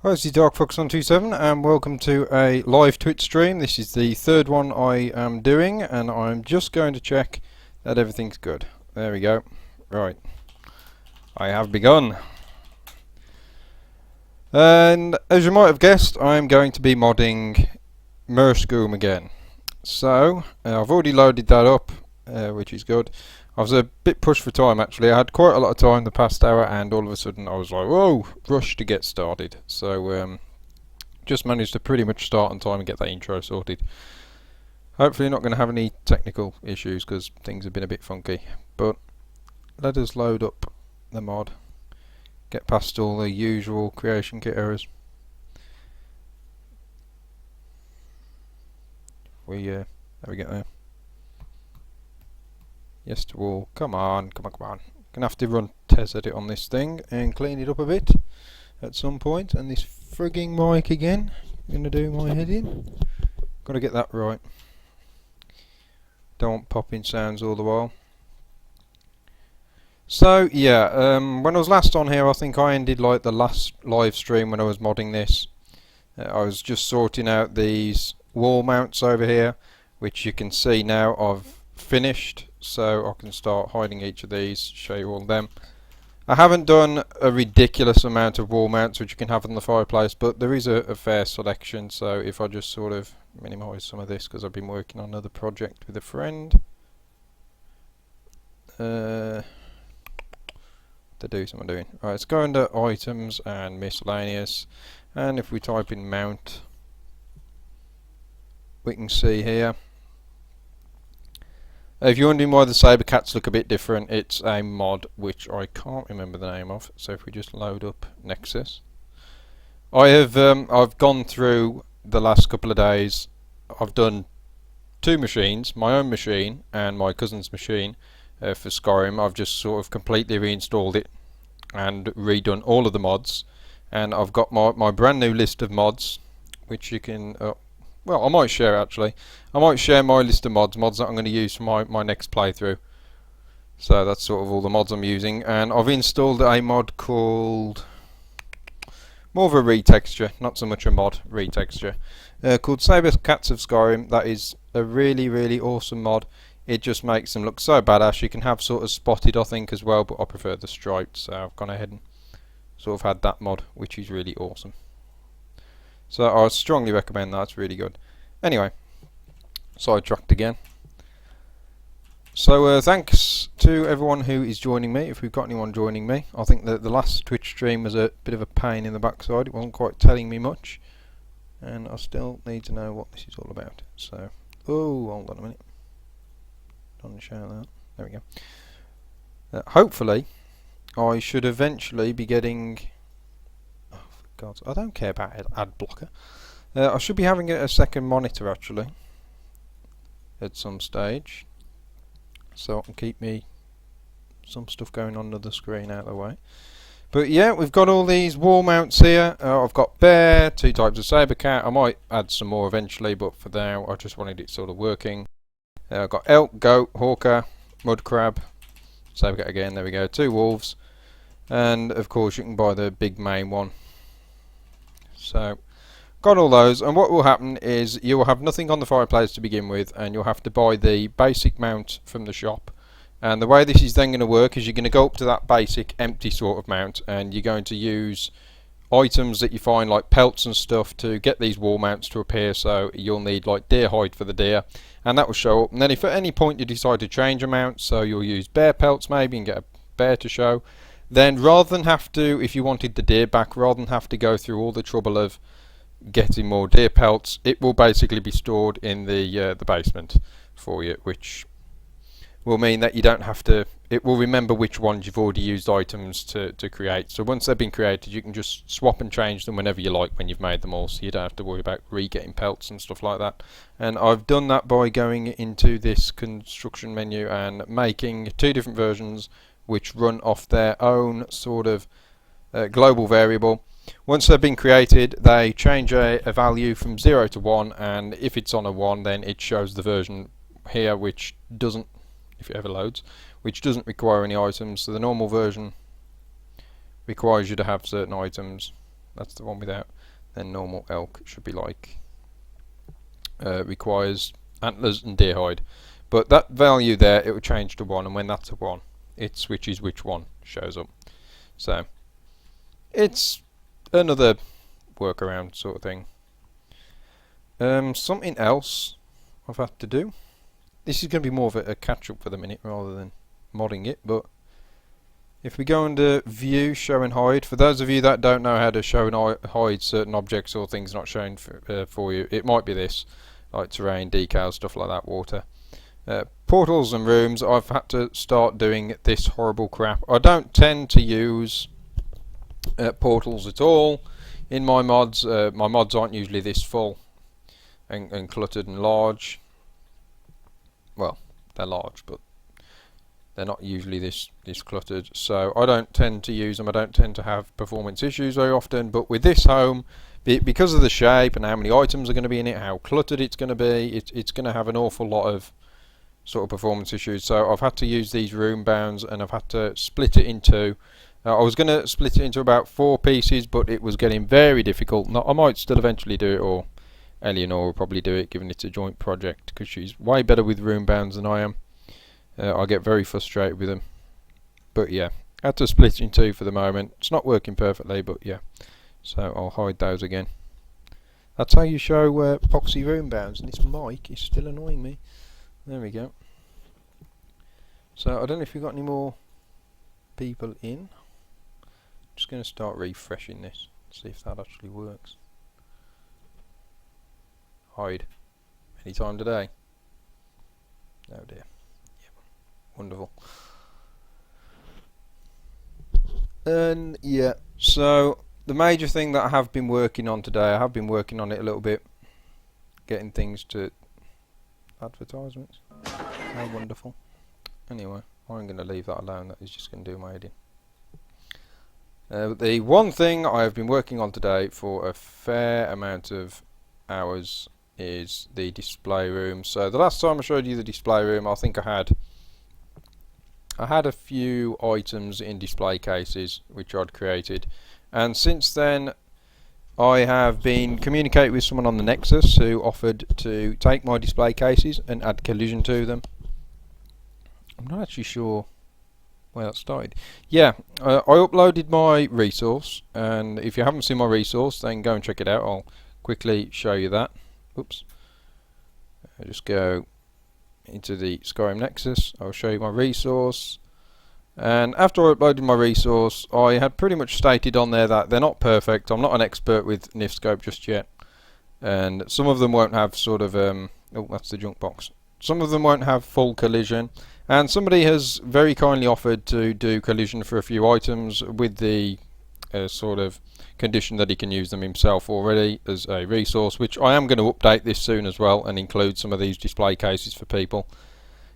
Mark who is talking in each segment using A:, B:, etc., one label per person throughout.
A: Hi, this is DarkFox127 and welcome to a live Twitch stream. This is the third one I am doing and I'm just going to check that everything's good. There we go. Right. I have begun. And as you might have guessed, I'm going to be modding Morskom again. So, I've already loaded that up, which is good. I was a bit pushed for time actually. I had quite a lot of time the past hour and all of a sudden I was like, whoa, rush to get started. So just managed to pretty much start on time and get that intro sorted. Hopefully not going to have any technical issues because things have been a bit funky. But let us load up the mod. Get past all the usual creation kit errors. There we go there. Yes to all. Come on. Gonna have to run test edit on this thing and clean it up a bit at some point. And this frigging mic again. Gonna do my head in. Gotta get that right. Don't want popping sounds all the while. So yeah, when I was last on here, I think I ended like the last live stream when I was modding this. I was just sorting out these wall mounts over here, which you can see now I've finished, so I can start hiding each of these, show you all of them. I haven't done a ridiculous amount of wall mounts which you can have on the fireplace, but there is a fair selection. So if I just sort of minimise some of this because I've been working on another project with a friend to do something doing. Right, let's go under items and miscellaneous, and if we type in mount, we can see here. If you're wondering why the saber cats look a bit different, it's a mod which I can't remember the name of. So if we just load up Nexus, I've gone through the last couple of days. I've done two machines, my own machine and my cousin's machine for Skyrim. I've just sort of completely reinstalled it and redone all of the mods, and I've got my brand new list of mods, which you can. Well, I might share actually. I might share my list of mods that I'm going to use for my next playthrough. So that's sort of all the mods I'm using, and I've installed a mod called, more of a retexture, not so much a mod, retexture, called Saber Cats of Skyrim. That is a really awesome mod. It just makes them look so badass. You can have sort of spotted, I think, as well, but I prefer the striped, so I've gone ahead and sort of had that mod, which is really awesome. So I strongly recommend that, it's really good. Anyway, sidetracked again. So thanks to everyone who is joining me, if we've got anyone joining me. I think that the last Twitch stream was a bit of a pain in the backside, it wasn't quite telling me much. And I still need to know what this is all about. So, oh, hold on a minute. Don't show that. There we go. Hopefully, I should eventually be getting... God, I don't care about ad blocker. I should be having a second monitor actually at some stage, so I can keep me some stuff going on the screen out of the way. But yeah, we've got all these wall mounts here. I've got bear, two types of saber cat. I might add some more eventually, but for now I just wanted it sort of working. I've got elk, goat, hawker, mud crab, saber cat again. There we go. Two wolves, and of course you can buy the big main one. So, got all those, and what will happen is you will have nothing on the fireplace to begin with, and you'll have to buy the basic mount from the shop. And the way this is then going to work is you're going to go up to that basic empty sort of mount, and you're going to use items that you find like pelts and stuff to get these wall mounts to appear. So you'll need like deer hide for the deer, and that will show up. And then if at any point you decide to change a mount, so you'll use bear pelts maybe and get a bear to show, then rather than have to, if you wanted the deer back, rather than have to go through all the trouble of getting more deer pelts, it will basically be stored in the basement for you, which will mean that you don't have to, it will remember which ones you've already used items to create. So once they've been created, you can just swap and change them whenever you like when you've made them all, so you don't have to worry about re-getting pelts and stuff like that. And I've done that by going into this construction menu and making two different versions which run off their own sort of global variable. Once they've been created, they change a value from 0 to 1, and if it's on a 1, then it shows the version here which doesn't, if it ever loads, which doesn't require any items. So the normal version requires you to have certain items, that's the one without. Then normal elk should be like requires antlers and deer hide. But that value there, it will change to 1, and when that's a 1, it switches which one shows up. So it's another workaround sort of thing. Something else I've had to do. This is going to be more of a catch-up for the minute rather than modding it, but if we go under View, Show and Hide, for those of you that don't know how to show and hide certain objects or things not shown for you, it might be this, like terrain, decals, stuff like that, water. Portals and rooms, I've had to start doing this horrible crap. I don't tend to use portals at all in my mods. My mods aren't usually this full and cluttered and large. Well, they're large, but they're not usually this cluttered, so I don't tend to use them. I don't tend to have performance issues very often, but with this home, because of the shape and how many items are going to be in it, how cluttered it's going to be, it's going to have an awful lot of sort of performance issues. So I've had to use these room bounds, and I've had to split it into I was going to split it into about 4 pieces, but it was getting very difficult. I might still eventually do it, or Elianora will probably do it, given it's a joint project, because she's way better with room bounds than I am. I get very frustrated with them. But yeah, I had to split it in 2 for the moment. It's not working perfectly, but yeah. So I'll hide those again. That's how you show epoxy room bounds, and this mic is still annoying me. There we go. So I don't know if we've got any more people in. Just going to start refreshing this, see if that actually works. Hide. Any time today? Oh dear. Yep. Wonderful. And yeah, so the major thing that I have been working on today, I have been working on it a little bit, getting things to advertisements. How wonderful. Anyway, I'm going to leave that alone. That is just going to do my head in. The one thing I have been working on today for a fair amount of hours is the display room. So the last time I showed you the display room, I think I had a few items in display cases which I'd created, and since then I have been communicating with someone on the Nexus who offered to take my display cases and add collision to them. I'm not actually sure where that started. Yeah, I uploaded my resource, and if you haven't seen my resource, then go and check it out. I'll quickly show you that. Oops. I'll just go into the Skyrim Nexus. I'll show you my resource. And after I uploaded my resource, I had pretty much stated on there that they're not perfect. I'm not an expert with Nifscope just yet, and some of them won't have sort of oh, that's the junk box. Some of them won't have full collision, and somebody has very kindly offered to do collision for a few items with the sort of condition that he can use them himself already as a resource, which I am going to update this soon as well and include some of these display cases for people.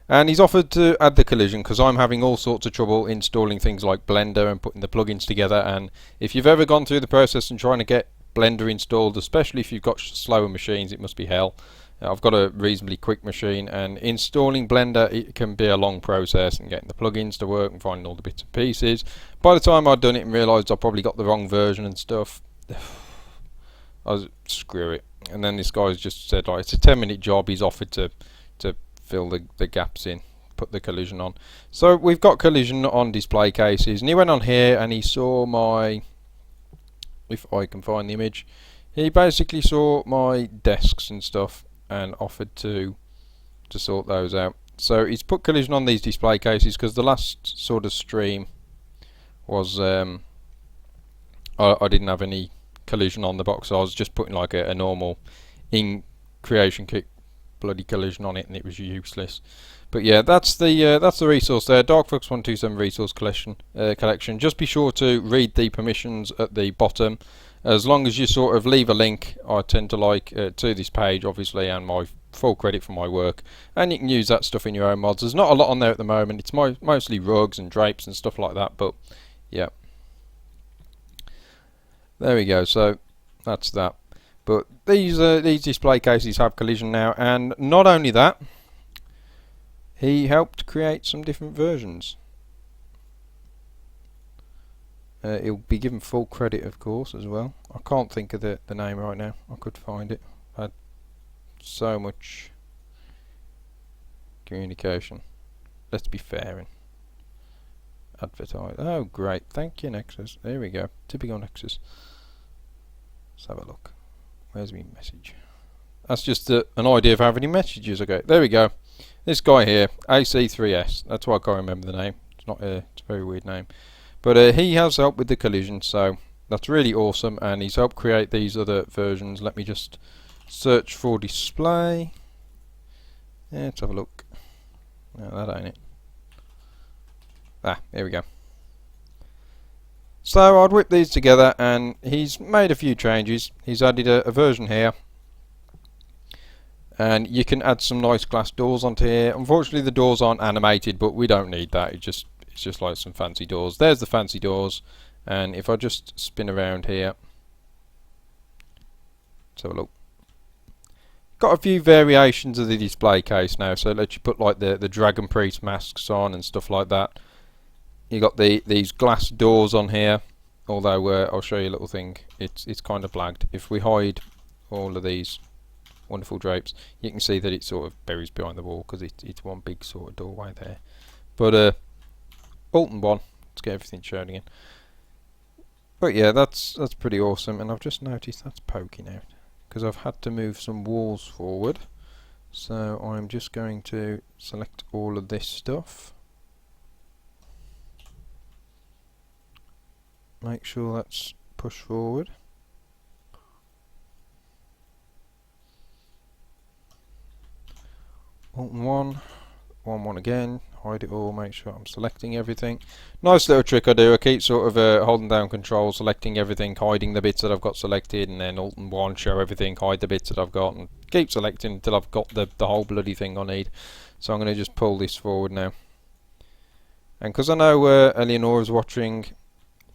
A: And he's offered to add the collision because I'm having all sorts of trouble installing things like Blender and putting the plugins together, and if you've ever gone through the process and trying to get Blender installed, especially if you've got slower machines, it must be hell. I've got a reasonably quick machine, and installing Blender, it can be a long process, and getting the plugins to work and finding all the bits and pieces. By the time I'd done it and realised I probably got the wrong version and stuff, I was screw it. And then this guy's just said, like, it's a 10-minute job. He's offered to fill the gaps in, put the collision on. So we've got collision on display cases, and he went on here and he saw my, if I can find the image, he basically saw my desks and stuff and offered to sort those out. So he's put collision on these display cases because the last sort of stream was I didn't have any collision on the box, so I was just putting like a normal in creation kit bloody collision on it, and it was useless. But yeah, that's the resource there, Darkfox 127 resource collection. Just be sure to read the permissions at the bottom. As long as you sort of leave a link, I tend to like to this page, obviously, and my full credit for my work, and you can use that stuff in your own mods. There's not a lot on there at the moment. It's mostly rugs and drapes and stuff like that, but yeah, there we go. So that's that. But these display cases have collision now, and not only that, he helped create some different versions. He'll be given full credit, of course, as well. I can't think of the name right now. I could find it. I had so much communication. Let's be fair and advertise. Oh, great. Thank you, Nexus. There we go. Typical Nexus. Let's have a look. Where's my message? That's just an idea of how many messages I get. There we go. This guy here, AC3S. That's why I can't remember the name. It's not it's a very weird name. But he has helped with the collision, so that's really awesome. And he's helped create these other versions. Let me just search for display. Yeah, let's have a look. No, that ain't it. Ah, here we go. So I'd whip these together, and he's made a few changes. He's added a version here, and you can add some nice glass doors onto here. Unfortunately, the doors aren't animated, but we don't need that. It's just like some fancy doors. There's the fancy doors, and if I just spin around here, let's have a look. Got a few variations of the display case now, so it lets you put like the Dragon Priest masks on and stuff like that. You got these glass doors on here, although I'll show you a little thing. It's kind of blagged. If we hide all of these wonderful drapes, you can see that it sort of buries behind the wall because it's one big sort of doorway there. But Alt and 1 to get everything shown again. But yeah, that's pretty awesome, and I've just noticed that's poking out because I've had to move some walls forward. So I'm just going to select all of this stuff. Make sure that's pushed forward. Alt and 1 again, hide it all, make sure I'm selecting everything. Nice little trick I do. I keep sort of holding down control, selecting everything, hiding the bits that I've got selected, and then Alt and 1, show everything, hide the bits that I've got, and keep selecting until I've got the whole bloody thing I need. So I'm going to just pull this forward now. And because I know Elianora's watching,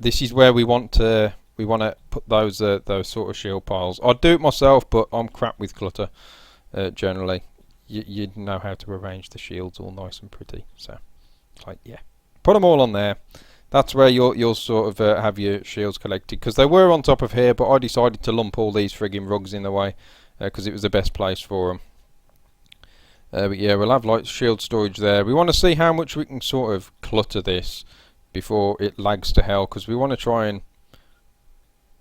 A: this is where we want to put those sort of shield piles. I'd do it myself, but I'm crap with clutter generally. You know how to arrange the shields all nice and pretty, so it's like, yeah, put them all on there. That's where you'll sort of have your shields collected, because they were on top of here, but I decided to lump all these frigging rugs in the way because it was the best place for them. But yeah, we'll have like shield storage there. We want to see how much we can sort of clutter this before it lags to hell, because we want to try and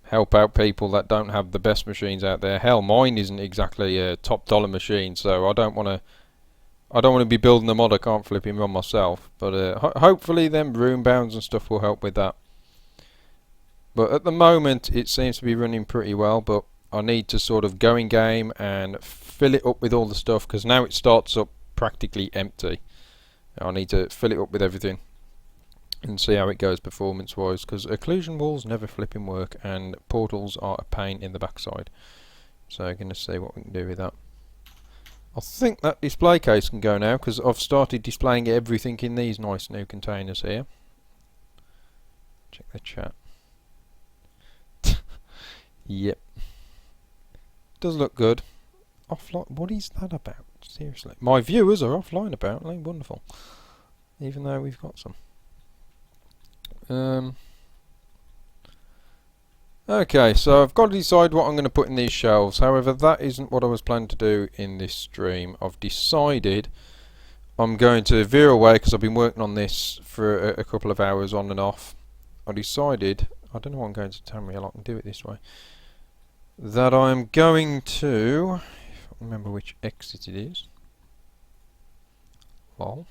A: help out people that don't have the best machines out there. Hell, mine isn't exactly a top dollar machine, so I don't want to be building a mod I can't flip and run myself. But hopefully them room bounds and stuff will help with that. But at the moment it seems to be running pretty well, but I need to sort of go in game and fill it up with all the stuff, because now it starts up practically empty. I need to fill it up with everything and see how it goes performance wise, because occlusion walls never flipping work and portals are a pain in the backside. So I'm going to see what we can do with that. I think that display case can go now, because I've started displaying everything in these nice new containers here. Check the chat. Yep, does look good. Offline, what is that about? Seriously, my viewers are offline apparently. Wonderful, even though we've got some. Okay, so I've got to decide what I'm going to put in these shelves. However, that isn't what I was planning to do in this stream. I've decided I'm going to veer away, because I've been working on this for a couple of hours on and off. I decided, I don't know why I'm going to Tamriel, I can do it this way, that I'm going to, if I remember which exit it is, lol.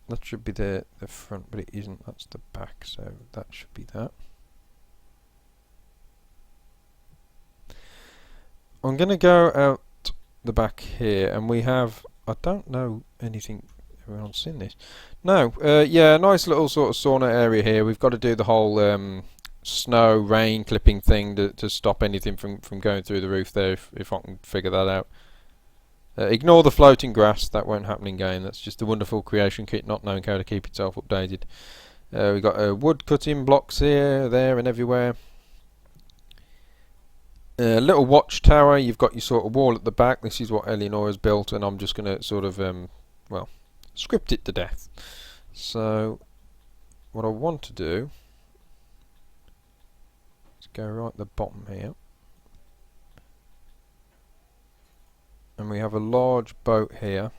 A: That should be the front, but it isn't. That's the back, so that should be that. I'm going to go out the back here, and we have, I don't know anything, everyone's seen this. No, yeah, nice little sort of sauna area here. We've got to do the whole snow, rain clipping thing to stop anything from going through the roof there, if I can figure that out. Ignore the floating grass, that won't happen in game. That's just a wonderful creation kit not knowing how to keep itself updated. We've got wood cutting blocks here, there and everywhere. Little watchtower, you've got your sort of wall at the back. This is what Elianora's built, and I'm just going to sort of, well, script it to death. So what I want to do go right at the bottom here. And we have a large boat here.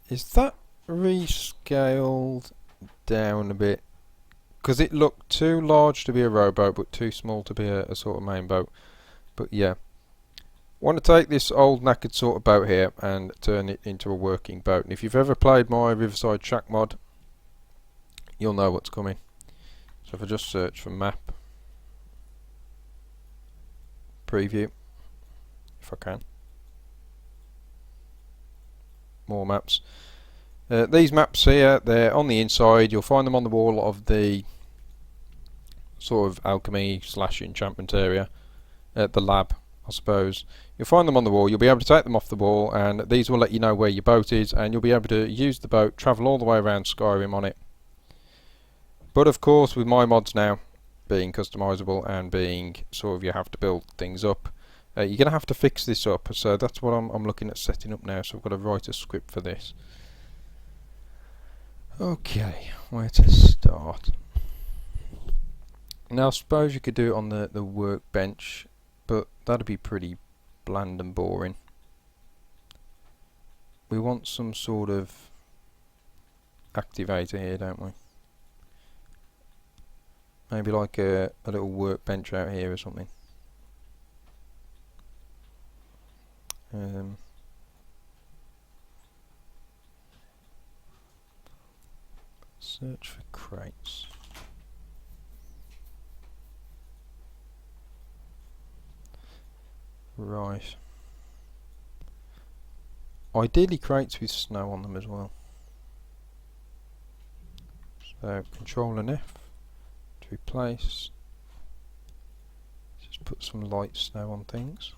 A: Is that rescaled down a bit? Because it looked too large to be a rowboat, but too small to be a sort of main boat. But yeah. Want to take this old knackered sort of boat here and turn it into a working boat. And if you've ever played my Riverside Shack mod, you'll know what's coming. So if I just search for map, preview, if I can, more maps. These maps here, they're on the inside. You'll find them on the wall of the sort of alchemy / enchantment area, the lab, I suppose. You'll find them on the wall. You'll be able to take them off the wall, and these will let you know where your boat is, and you'll be able to use the boat, travel all the way around Skyrim on it. But of course, with my mods now being customizable and being sort of you have to build things up, you're going to have to fix this up. So that's what I'm looking at setting up now. So I've got to write a script for this. Okay, where to start? Now I suppose you could do it on the workbench, but that'd be pretty bland and boring. We want some sort of activator here, don't we? Maybe like a little workbench out here or something. Search for crates. Right. Ideally crates with snow on them as well. So Control and F to replace. Just put some light snow on things.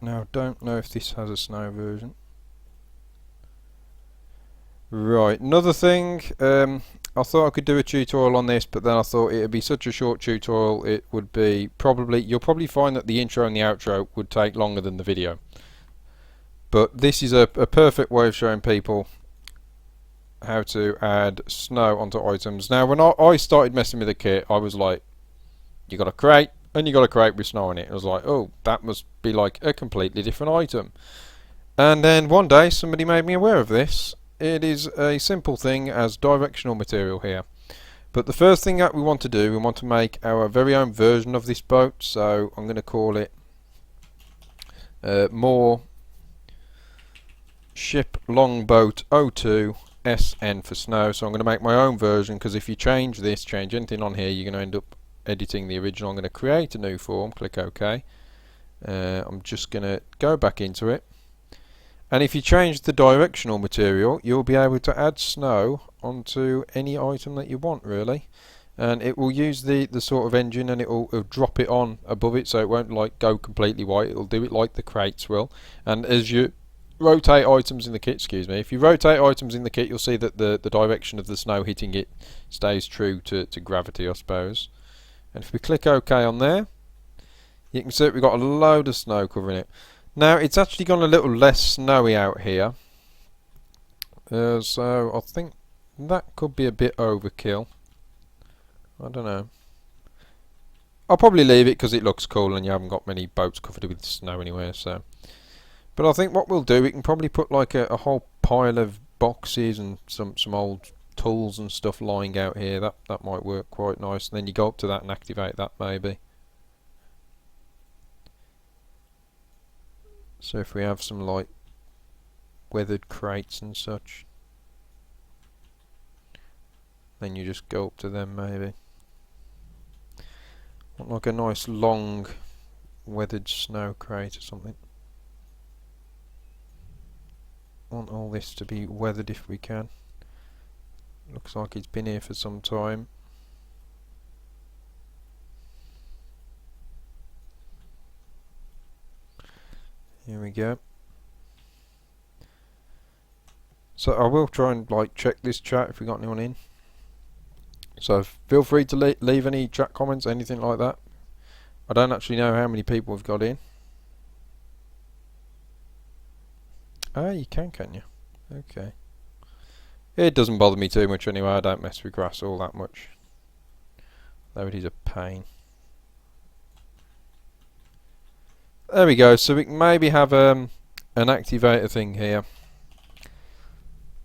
A: Now, don't know if this has a snow version. Right, another thing, I thought I could do a tutorial on this, but then I thought it would be such a short tutorial, it would be you'll probably find that the intro and the outro would take longer than the video. But this is a perfect way of showing people how to add snow onto items. Now, when I started messing with the kit, I was like, you got a crate, and you got a crate with snow in it. I was like, oh, that must be like a completely different item. And then one day somebody made me aware of this. It is a simple thing as directional material here. But the first thing that we want to do, we want to make our very own version of this boat. So I'm going to call it More Ship Longboat 02 SN for snow. So I'm going to make my own version, because if you change anything on here, you're going to end up editing the original. I'm going to create a new form, click OK. I'm just going to go back into it, and if you change the directional material, you'll be able to add snow onto any item that you want, really. And it will use the sort of engine, and it'll drop it on above it, so it won't like go completely white. It'll do it like the crates will. And as you rotate items in the kit, if you rotate items in the kit, you'll see that the direction of the snow hitting it stays true to gravity, I suppose. And if we click OK on there, you can see that we've got a load of snow covering it. Now, it's actually gone a little less snowy out here. So I think that could be a bit overkill. I don't know. I'll probably leave it because it looks cool and you haven't got many boats covered with snow anywhere. So, but I think what we'll do, we can probably put like a whole pile of boxes and some old tools and stuff lying out here. That might work quite nice. And then you go up to that and activate that maybe. So if we have some like weathered crates and such, then you just go up to them maybe. Want like a nice long weathered snow crate or something. Want all this to be weathered if we can. Looks like it's been here for some time. Here we go. So I will try and like check this chat if we got anyone in. So feel free to leave any chat comments, anything like that. I don't actually know how many people have got in. Ah, you can you? Okay. It doesn't bother me too much anyway. I don't mess with grass all that much. Though it is a pain. There we go. So we can maybe have an activator thing here.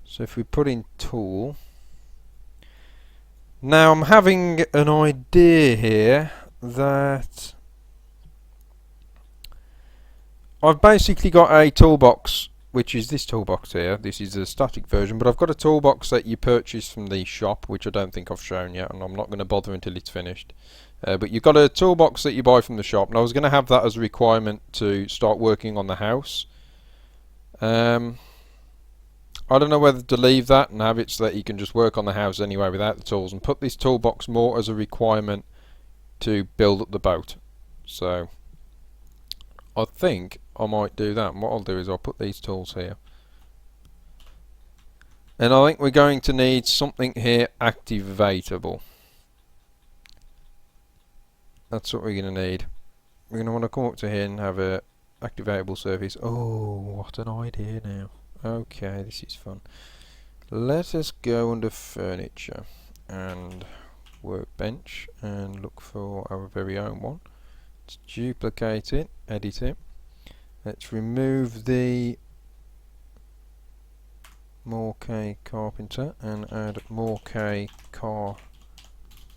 A: So if we put in tool. Now I'm having an idea here that I've basically got a toolbox, which is this toolbox here. This is the static version, but I've got a toolbox that you purchase from the shop, which I don't think I've shown yet, and I'm not going to bother until it's finished. But you've got a toolbox that you buy from the shop, and I was going to have that as a requirement to start working on the house. I don't know whether to leave that and have it so that you can just work on the house anyway without the tools, and put this toolbox more as a requirement to build up the boat. So I think I might do that, and what I'll do is I'll put these tools here. And I think we're going to need something here activatable. That's what we're going to need. We're going to want to come up to here and have a activatable surface. Oh, what an idea now. Okay, this is fun. Let us go under furniture and workbench and look for our very own one. Let's duplicate it, edit it. Let's remove the Morskom carpenter and add Morskom car.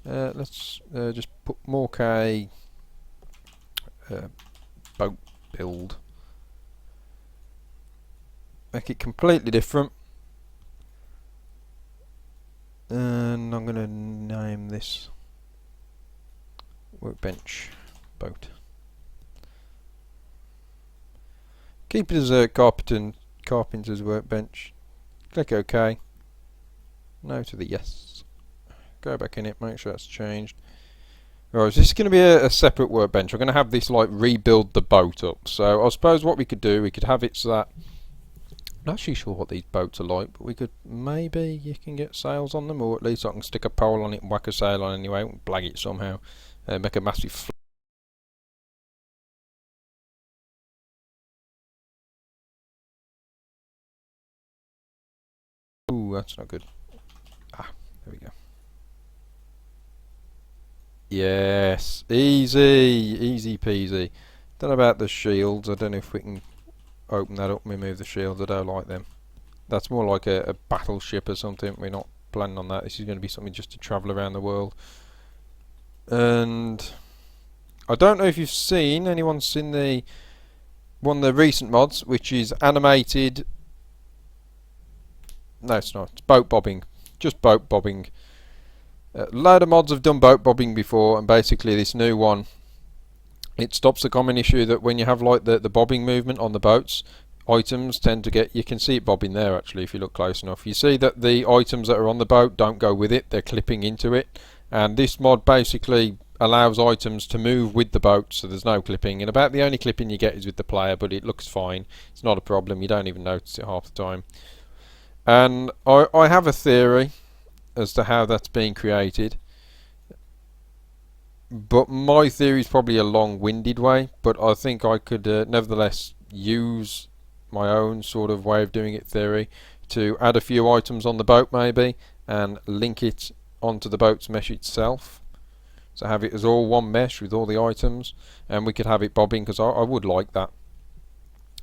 A: Let's just put Morskom boat build. Make it completely different, and I'm going to name this workbench boat. Keep it as a carpenter's workbench. Click OK. No to the yes. Go back in it, make sure that's changed. Right, so this is going to be a separate workbench. I'm going to have this like rebuild the boat up. So I suppose what we could do, we could have it so that, I'm not actually sure what these boats are like, but we could, maybe you can get sails on them, or at least I can stick a pole on it and whack a sail on anyway, and blag it somehow, make a massive ooh, that's not good. Ah, there we go. Yes, easy peasy. Don't know about the shields, I don't know if we can open that up and remove the shields, I don't like them. That's more like a battleship or something. We're not planning on that. This is going to be something just to travel around the world. And I don't know if you've seen, anyone's seen the one of the recent mods, which is animated. No, it's not. It's boat bobbing. Just boat bobbing. A load of mods have done boat bobbing before, and basically this new one, it stops the common issue that when you have like the bobbing movement on the boats, items tend to get, you can see it bobbing there actually if you look close enough. You see that the items that are on the boat don't go with it, they're clipping into it, and this mod basically allows items to move with the boat, so there's no clipping, and about the only clipping you get is with the player, but it looks fine, it's not a problem, you don't even notice it half the time. And I have a theory as to how that's being created, but my theory is probably a long-winded way, but I think I could nevertheless use my own sort of way of doing it theory to add a few items on the boat maybe and link it onto the boat's mesh itself, so have it as all one mesh with all the items, and we could have it bobbing, because I would like that,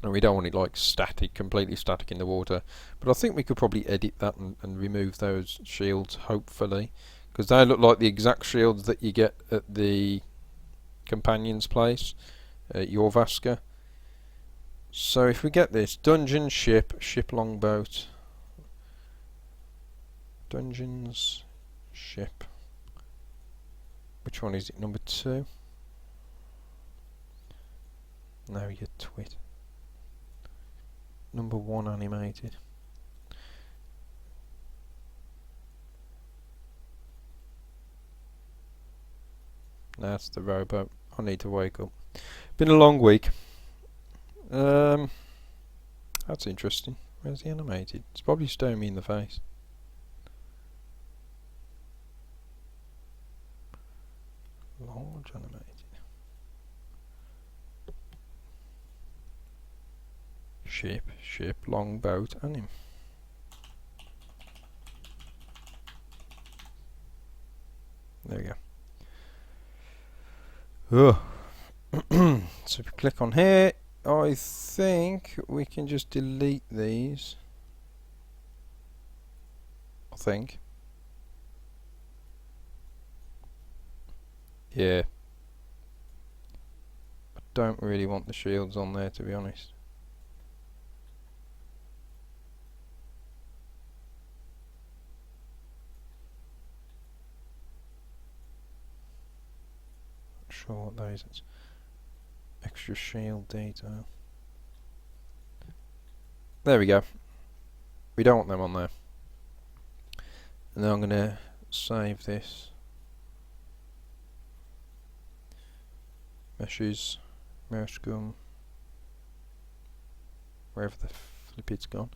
A: and we don't want it like static, completely static in the water. But I think we could probably edit that and remove those shields, hopefully, because they look like the exact shields that you get at the companion's place, at your Vaska. So if we get this, dungeon ship longboat, dungeons ship, which one is it, number 2? No, you twit. Number 1 animated. That's the rowboat. I need to wake up. Been a long week. That's interesting. Where's the animated? It's probably staring me in the face. Large animated. ship, longboat, and him. There we go. So if we click on here, I think we can just delete these. I think. Yeah. I don't really want the shields on there, to be honest. Not sure what those is. Extra shield detail. There we go. We don't want them on there. And then I'm going to save this. Meshes, Morskom, wherever the flip it's gone.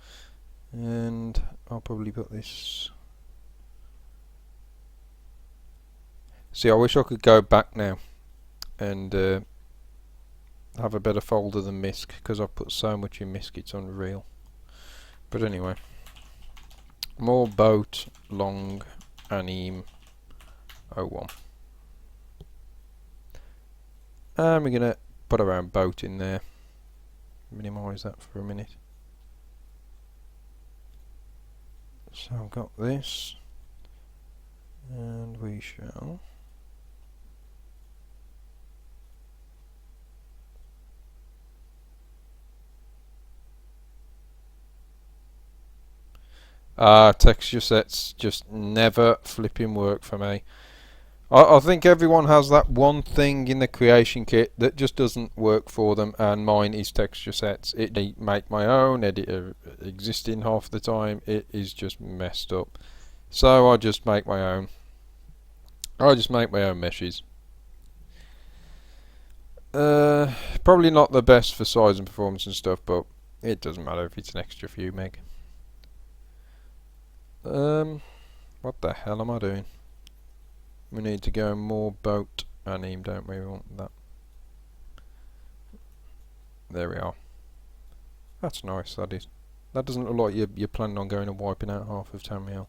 A: And I'll probably put this. See, I wish I could go back now and have a better folder than MISC, because I've put so much in MISC it's unreal. But anyway, more boat, long, anim, 01. And we're going to put our own boat in there. Minimise that for a minute. So I've got this, and we shall texture sets just never flipping work for me. I think everyone has that one thing in the creation kit that just doesn't work for them, and mine is texture sets. It make my own editor existing half the time. It is just messed up. So I just make my own. I just make my own meshes. Probably not the best for size and performance and stuff, but it doesn't matter if it's an extra few meg. What the hell am I doing? We need to go more boat anim, don't we? We want that. There we are. That's nice, that is. That doesn't look like you're planning on going and wiping out half of Tamriel.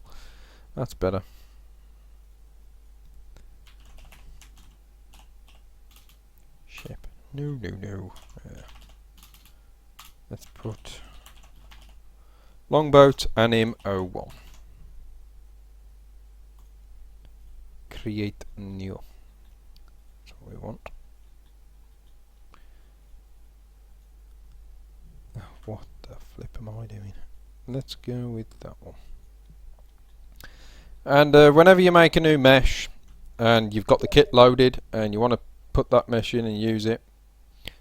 A: That's better. Ship. No. Let's put longboat anim 01. Create new. That's what we want. Oh, what the flip am I doing? Let's go with that one. And whenever you make a new mesh and you've got the kit loaded and you want to put that mesh in and use it,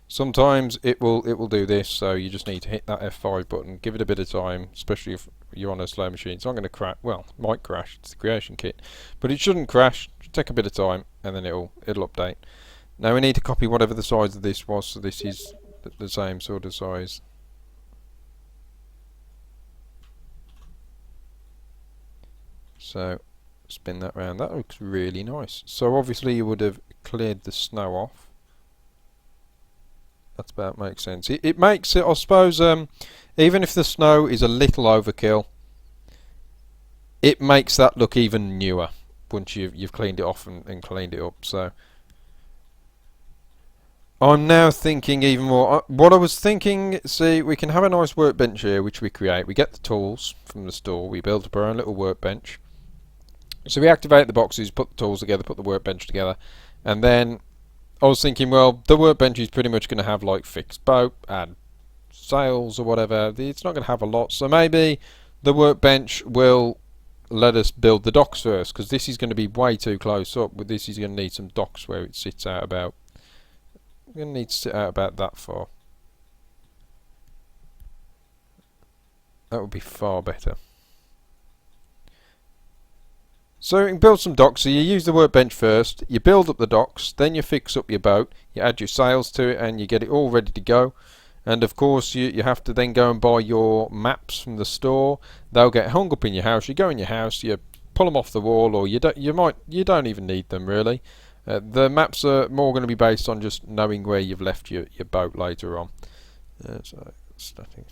A: sometimes it will do this. So you just need to hit that F5 button, give it a bit of time, especially if you're on a slow machine. It's not going to crash. Well, it might crash. It's the creation kit, but it shouldn't crash. Just take a bit of time, and then it'll update. Now we need to copy whatever the size of this was, so this is the same sort of size. So spin that round. That looks really nice. So obviously you would have cleared the snow off. That's about makes sense. It makes it, I suppose, even if the snow is a little overkill, it makes that look even newer once you've cleaned it off and cleaned it up. So I'm now thinking even more. What I was thinking, see, we can have a nice workbench here which we create. We get the tools from the store, we build up our own little workbench. So we activate the boxes, put the tools together, put the workbench together, and then I was thinking, well, the workbench is pretty much going to have like fixed boat and sails or whatever. It's not going to have a lot, so maybe the workbench will let us build the docks first, because this is going to be way too close up. With this, is going to need some docks where it sits out about. We're going to need to sit out about that far. That would be far better. So you can build some docks. So you use the workbench first, you build up the docks, then you fix up your boat, you add your sails to it, and you get it all ready to go. And of course you have to then go and buy your maps from the store. They'll get hung up in your house. You go in your house, you pull them off the wall, or you don't even need them really. The maps are more going to be based on just knowing where you've left your boat later on. So starting.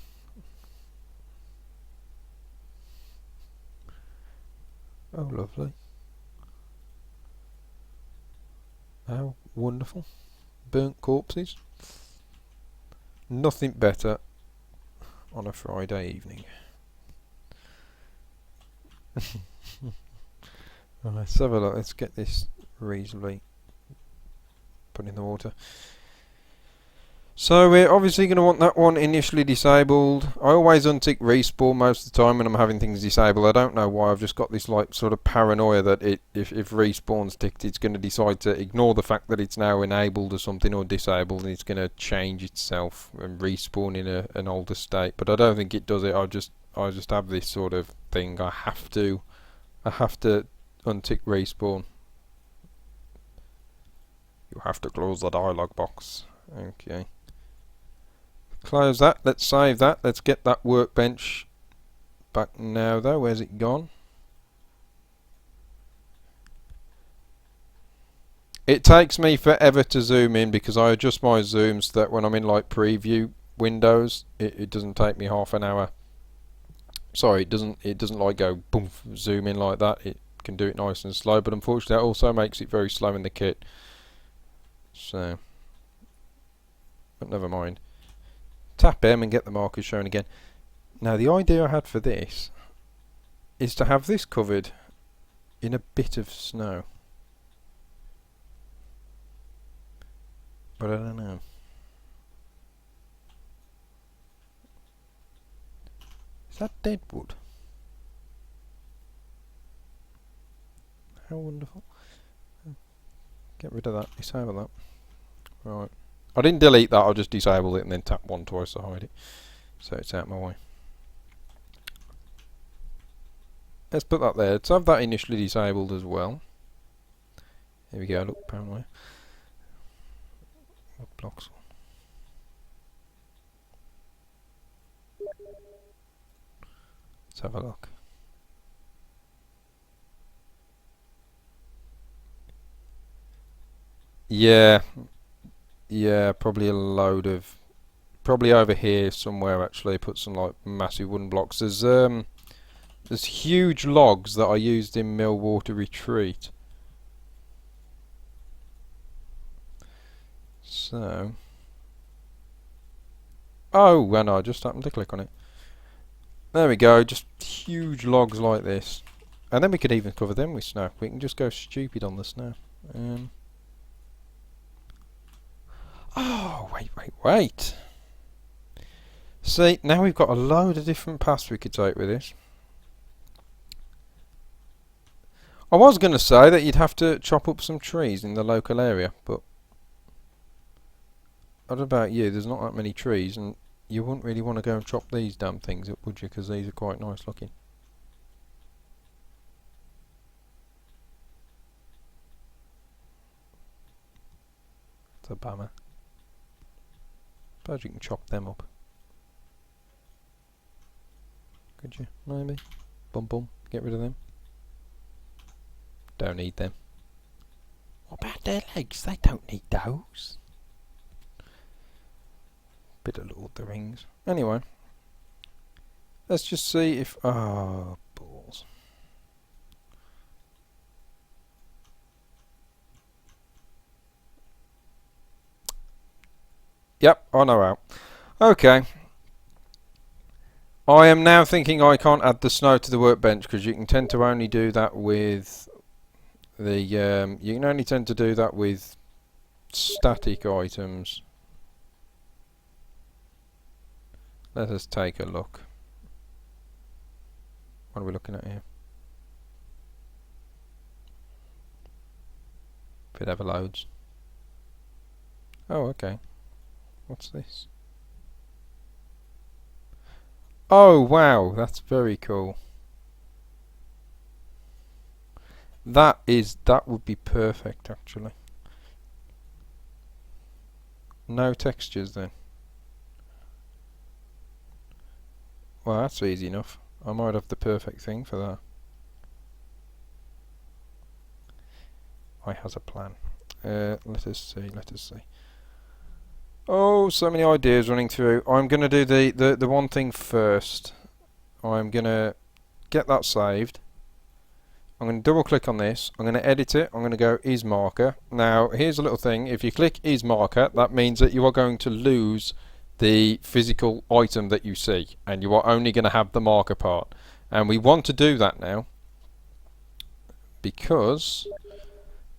A: Oh, lovely. Oh, wonderful. Burnt corpses. Nothing better on a Friday evening. Well, let's have a look. Let's get this reasonably put in the water. So we're obviously going to want that one initially disabled. I always untick respawn most of the time when I'm having things disabled. I don't know why. I've just got this like sort of paranoia that if respawn's ticked, it's going to decide to ignore the fact that it's now enabled or something, or disabled, and it's going to change itself and respawn in an older state. But I don't think it does it. I just have this sort of thing. I have to untick respawn. You have to close the dialog box. Okay. Close that. Let's save that. Let's get that workbench back now though. Where's it gone? It takes me forever to zoom in because I adjust my zooms so that when I'm in like preview windows it doesn't take me half an hour. Sorry, it doesn't like go boom zoom in like that. It can do it nice and slow, but unfortunately that also makes it very slow in the kit. So, but never mind. Tap M and get the markers shown again. Now the idea I had for this is to have this covered in a bit of snow. But I don't know. Is that dead wood? How wonderful. Get rid of that, disable that. Right. I didn't delete that, I'll just disable it and then tap 1 twice to hide it. So it's out of my way. Let's put that there. Let's have that initially disabled as well. Here we go, look, paranoia. What blocks? Let's have a look. Yeah, probably a load of, probably over here somewhere actually. Put some like massive wooden blocks. There's huge logs that I used in Millwater Retreat. So, oh, well no, I just happened to click on it. There we go, just huge logs like this. And then we could even cover them with snow. We can just go stupid on the snow. Oh, wait. See, now we've got a load of different paths we could take with this. I was going to say that you'd have to chop up some trees in the local area, but I don't know about you, there's not that many trees, and you wouldn't really want to go and chop these damn things up, would you? Because these are quite nice looking. It's a bummer. Suppose you can chop them up. Could you? Maybe. Boom. Get rid of them. Don't need them. What about their legs? They don't need those. Bit of Lord of the Rings. Anyway. Let's just see if... oh, balls. Yep, I know how. Okay. I am now thinking I can't add the snow to the workbench because you can tend to only do that with the you can only tend to do that with static items. Let us take a look. What are we looking at here? If it ever loads. Oh, okay. What's this? Oh wow, that's very cool. That would be perfect actually. No textures then. Well, that's easy enough. I might have the perfect thing for that. I has a plan. Let us see. Oh, so many ideas running through. I'm going to do the one thing first. I'm going to get that saved. I'm going to double click on this. I'm going to edit it. I'm going to go is marker. Now here's a little thing. If you click is marker, that means that you are going to lose the physical item that you see, and you are only going to have the marker part. And we want to do that now because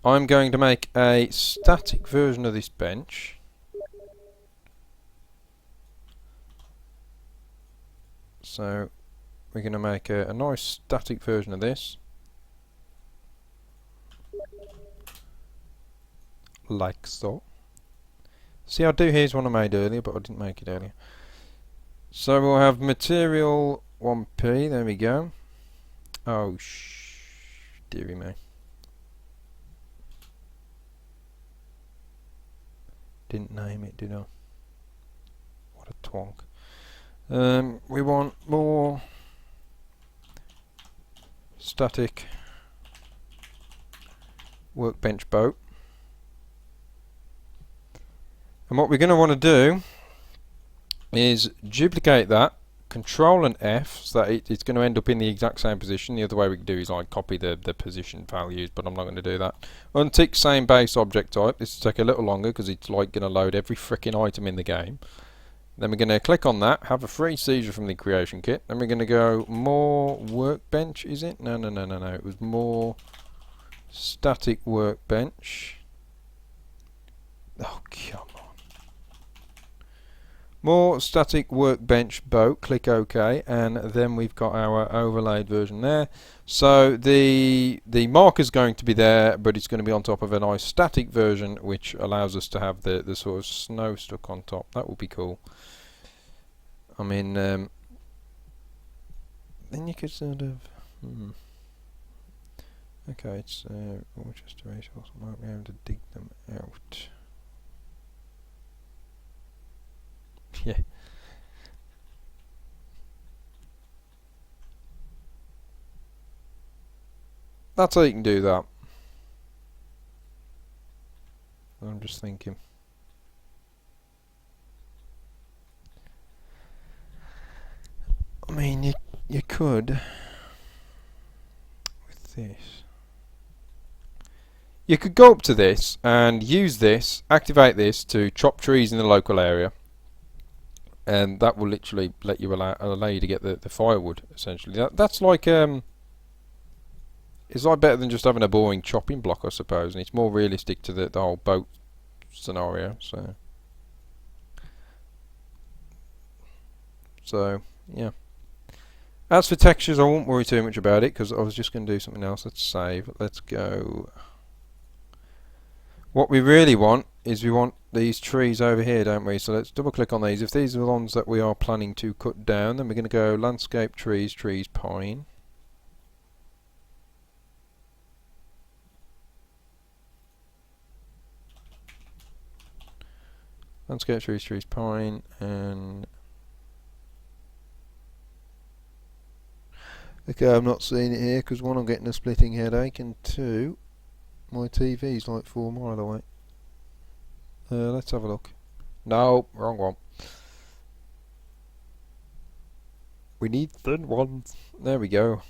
A: I'm going to make a static version of this bench. So we're going to make a nice static version of this, like so. See, I do here's one I made earlier, but I didn't make it earlier. So we'll have material 1p, there we go. Oh, dearie me. Didn't name it, did I? What a twonk. We want more static workbench boat. And what we're going to want to do is duplicate that, Control and F, so that it's going to end up in the exact same position. The other way we can do is like copy the position values, but I'm not going to do that. Untick same base object type. This will take a little longer because it's like going to load every freaking item in the game. Then we're going to click on that, have a free seizure from the creation kit. Then we're going to go more workbench, is it? No. It was more static workbench. Oh, come on. More static workbench boat, click OK, and then we've got our overlaid version there. So the marker's going to be there, but it's going to be on top of a nice static version, which allows us to have the sort of snow stuck on top. That would be cool. I mean, then you could sort of... Okay, it's just a resource. I might be able to dig them out. Yeah. That's how you can do that. I'm just thinking. I mean, you could with this. You could go up to this and use this, activate this to chop trees in the local area. And that will literally let you allow you to get the firewood, essentially. That's like it's like better than just having a boring chopping block, I suppose, and it's more realistic to the whole boat scenario. So yeah. As for textures, I won't worry too much about it because I was just going to do something else. Let's save. Let's go. What we really want is we want these trees over here, don't we? So let's double click on these. If these are the ones that we are planning to cut down, then we're going to go landscape trees, pine. Landscape trees, pine, and okay, I'm not seeing it here because one, I'm getting a splitting headache, and two, my TV's like 4 miles away. Let's have a look. No, wrong one. We need thin ones. There we go.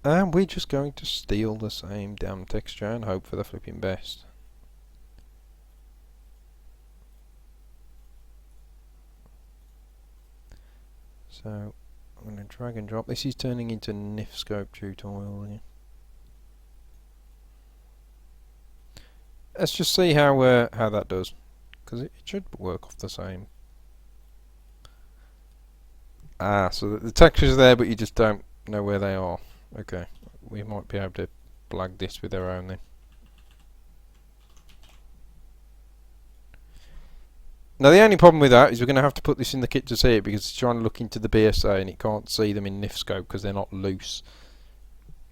A: And we're just going to steal the same damn texture and hope for the flipping best. So I'm going to drag and drop. This is turning into NIF scope tutorial here. Let's just see how that does, because it should work off the same. So the textures are there, but you just don't know where they are. Okay, we might be able to blag this with our own then. Now the only problem with that is we're going to have to put this in the kit to see it, because it's trying to look into the BSA and it can't see them in NIF scope because they're not loose.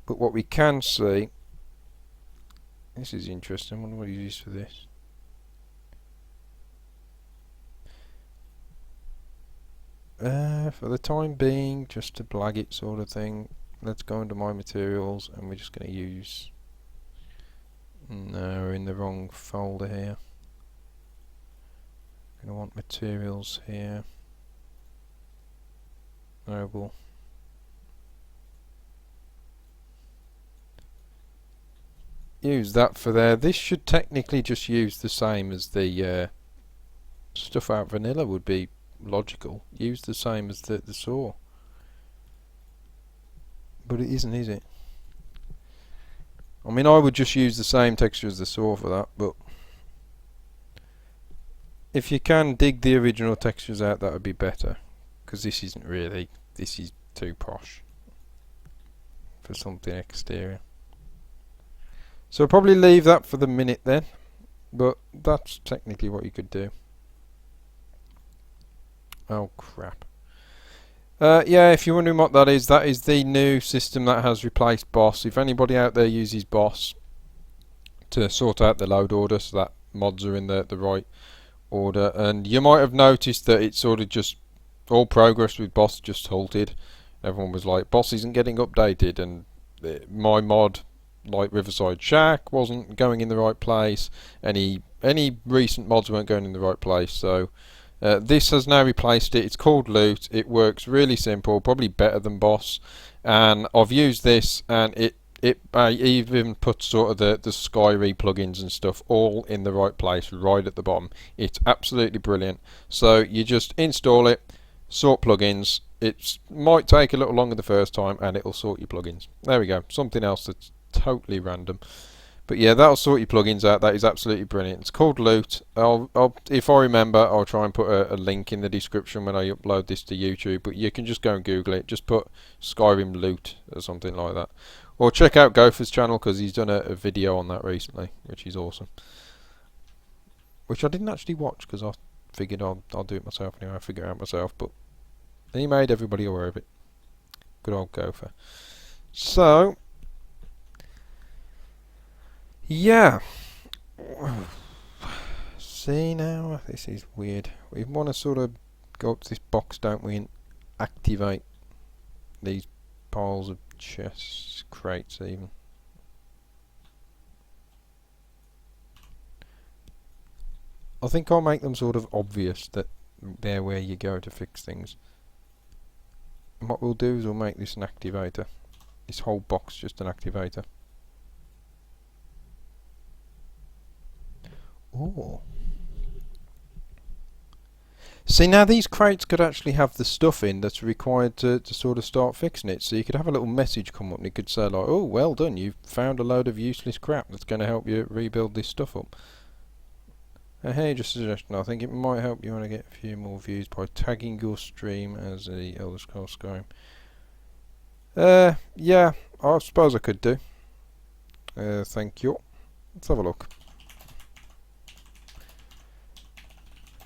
A: But what we can see, this is interesting. I wonder what you use for this. For the time being, just to blag it sort of thing, let's go into my materials and we're just going to use... No, we're in the wrong folder here. I want materials here. Noble. use that for there. This should technically just use the same as the stuff out vanilla would be logical. Use the same as the saw. But it isn't, is it? I mean, I would just use the same texture as the saw for that, but if you can dig the original textures out, that would be better, because this isn't really, this is too posh for something exterior. So I'll probably leave that for the minute then, but that's technically what you could do. Oh crap. Yeah, if you're wondering what that is the new system that has replaced Boss. If anybody out there uses Boss to sort out the load order so that mods are in the right order, and you might have noticed that it sort of just, all progress with Boss just halted. Everyone was like, Boss isn't getting updated, and my mod, like Riverside Shack, wasn't going in the right place. Any recent mods weren't going in the right place, so this has now replaced it. It's called Loot. It works really simple, probably better than Boss, and I've used this, and it even puts sort of the Skyrim plugins and stuff all in the right place, right at the bottom. It's absolutely brilliant. So you just install it, sort plugins. It might take a little longer the first time, and it'll sort your plugins. There we go. Something else that's totally random. But yeah, that'll sort your plugins out. That is absolutely brilliant. It's called Loot. I'll if I remember, I'll try and put a link in the description when I upload this to YouTube. But you can just go and Google it. Just put Skyrim Loot or something like that. Or check out Gopher's channel, because he's done a video on that recently, which is awesome. Which I didn't actually watch, because I figured I'll do it myself anyway. I'll figure it out myself. But he made everybody aware of it. Good old Gopher. So yeah. See now, this is weird. We want to sort of go up to this box, don't we, and activate these piles of chests, crates even. I think I'll make them sort of obvious that they're where you go to fix things. And what we'll do is we'll make this an activator. This whole box just an activator. Oh. See, now these crates could actually have the stuff in that's required to sort of start fixing it. So you could have a little message come up and it could say like, oh, well done, you've found a load of useless crap that's going to help you rebuild this stuff up. Hey, just a suggestion, I think it might help you want to get a few more views by tagging your stream as the Elder Scrolls Skyrim. Yeah, I suppose I could do. Thank you. Let's have a look.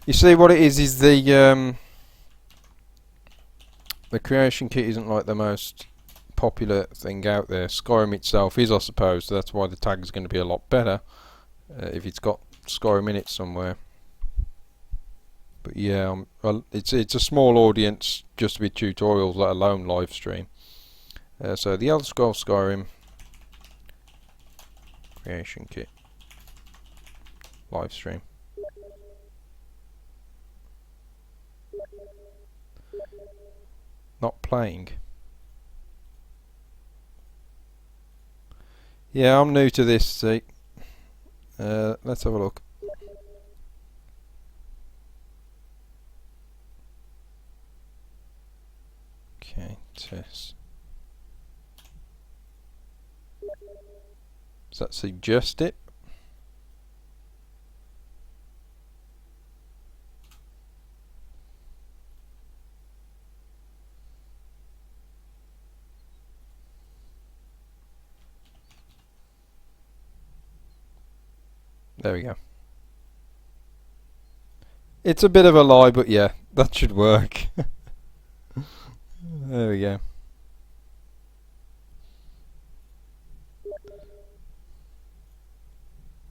A: You see, what it is the creation kit isn't like the most popular thing out there. Skyrim itself is, I suppose, so that's why the tag is going to be a lot better if it's got Skyrim in it somewhere. But yeah, well, it's a small audience just with tutorials, let alone live stream. So the Elder Scrolls Skyrim creation kit live stream. Not playing. Yeah, I'm new to this, see. Let's have a look. Okay, test. Does that suggest it? There we go. It's a bit of a lie, but yeah, that should work. There we go.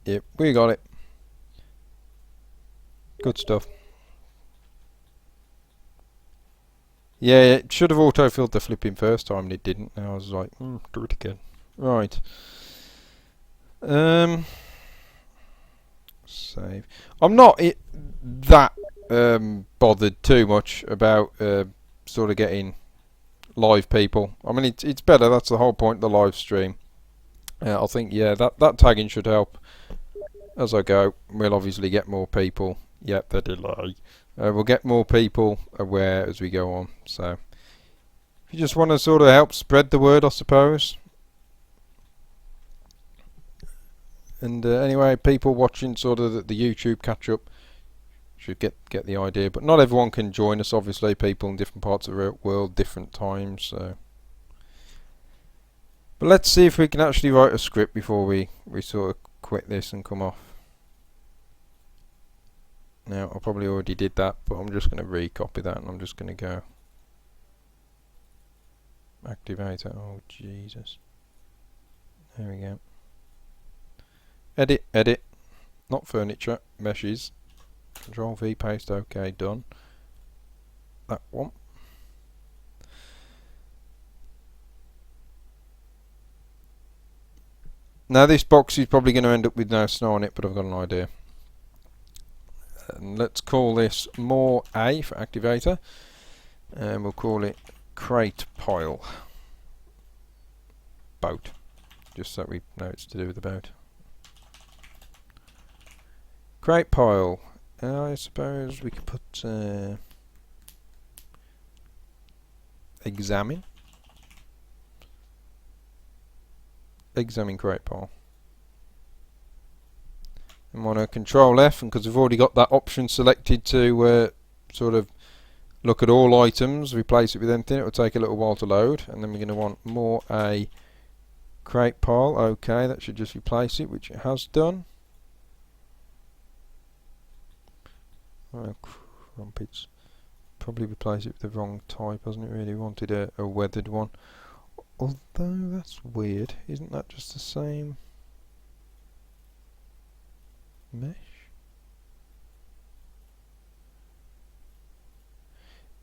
A: Yep, we got it. Good stuff. Yeah, it should have auto-filled the flipping first time and it didn't. Now I was like, do it again. Right. Save. I'm not that bothered too much about sort of getting live people. I mean, it's better. That's the whole point of the live stream. I think, yeah, that tagging should help as I go. We'll obviously get more people. Yep, the delay. We'll get more people aware as we go on. So, if you just want to sort of help spread the word, I suppose. And anyway, people watching sort of the YouTube catch up should get the idea. But not everyone can join us, obviously. People in different parts of the world, different times. So. But let's see if we can actually write a script before we sort of quit this and come off. Now, I probably already did that, but I'm just going to recopy that and I'm just going to go activator. Oh, Jesus. There we go. Edit, edit. Not furniture, meshes. Control V, paste, OK, done. That one. Now this box is probably going to end up with no snow on it, but I've got an idea. And let's call this more A for activator, and we'll call it crate pile boat, just so we know it's to do with the boat. Crate pile. I suppose we could put examine crate pile. I'm on a Control F, and because we've already got that option selected to sort of look at all items, replace it with anything, it will take a little while to load, and then we're going to want more a crate pile. Okay, that should just replace it, which it has done. Oh, crumpets. Probably replace it with the wrong type, hasn't it really? Wanted a weathered one. Although that's weird, isn't that just the same mesh?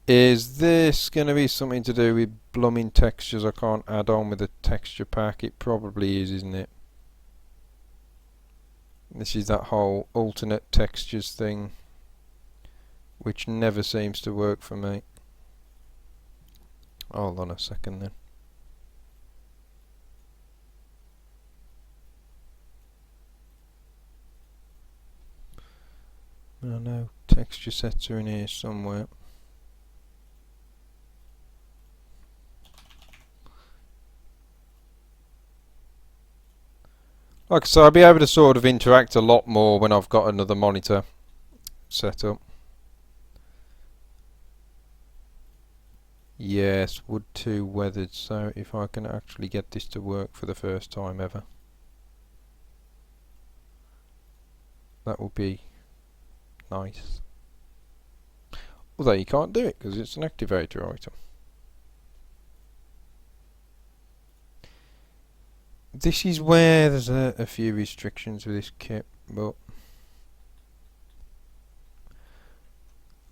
A: Is this going to be something to do with blooming textures I can't add on with a texture pack? It probably is, isn't it? This is that whole alternate textures thing, which never seems to work for me. Hold on a second then. I know texture sets are in here somewhere. Like I said, I'll be able to sort of interact a lot more when I've got another monitor set up. Yes, wood 2 weathered, so if I can actually get this to work for the first time ever, that will be nice. Although you can't do it because it's an activator item. This is where there's a few restrictions with this kit, but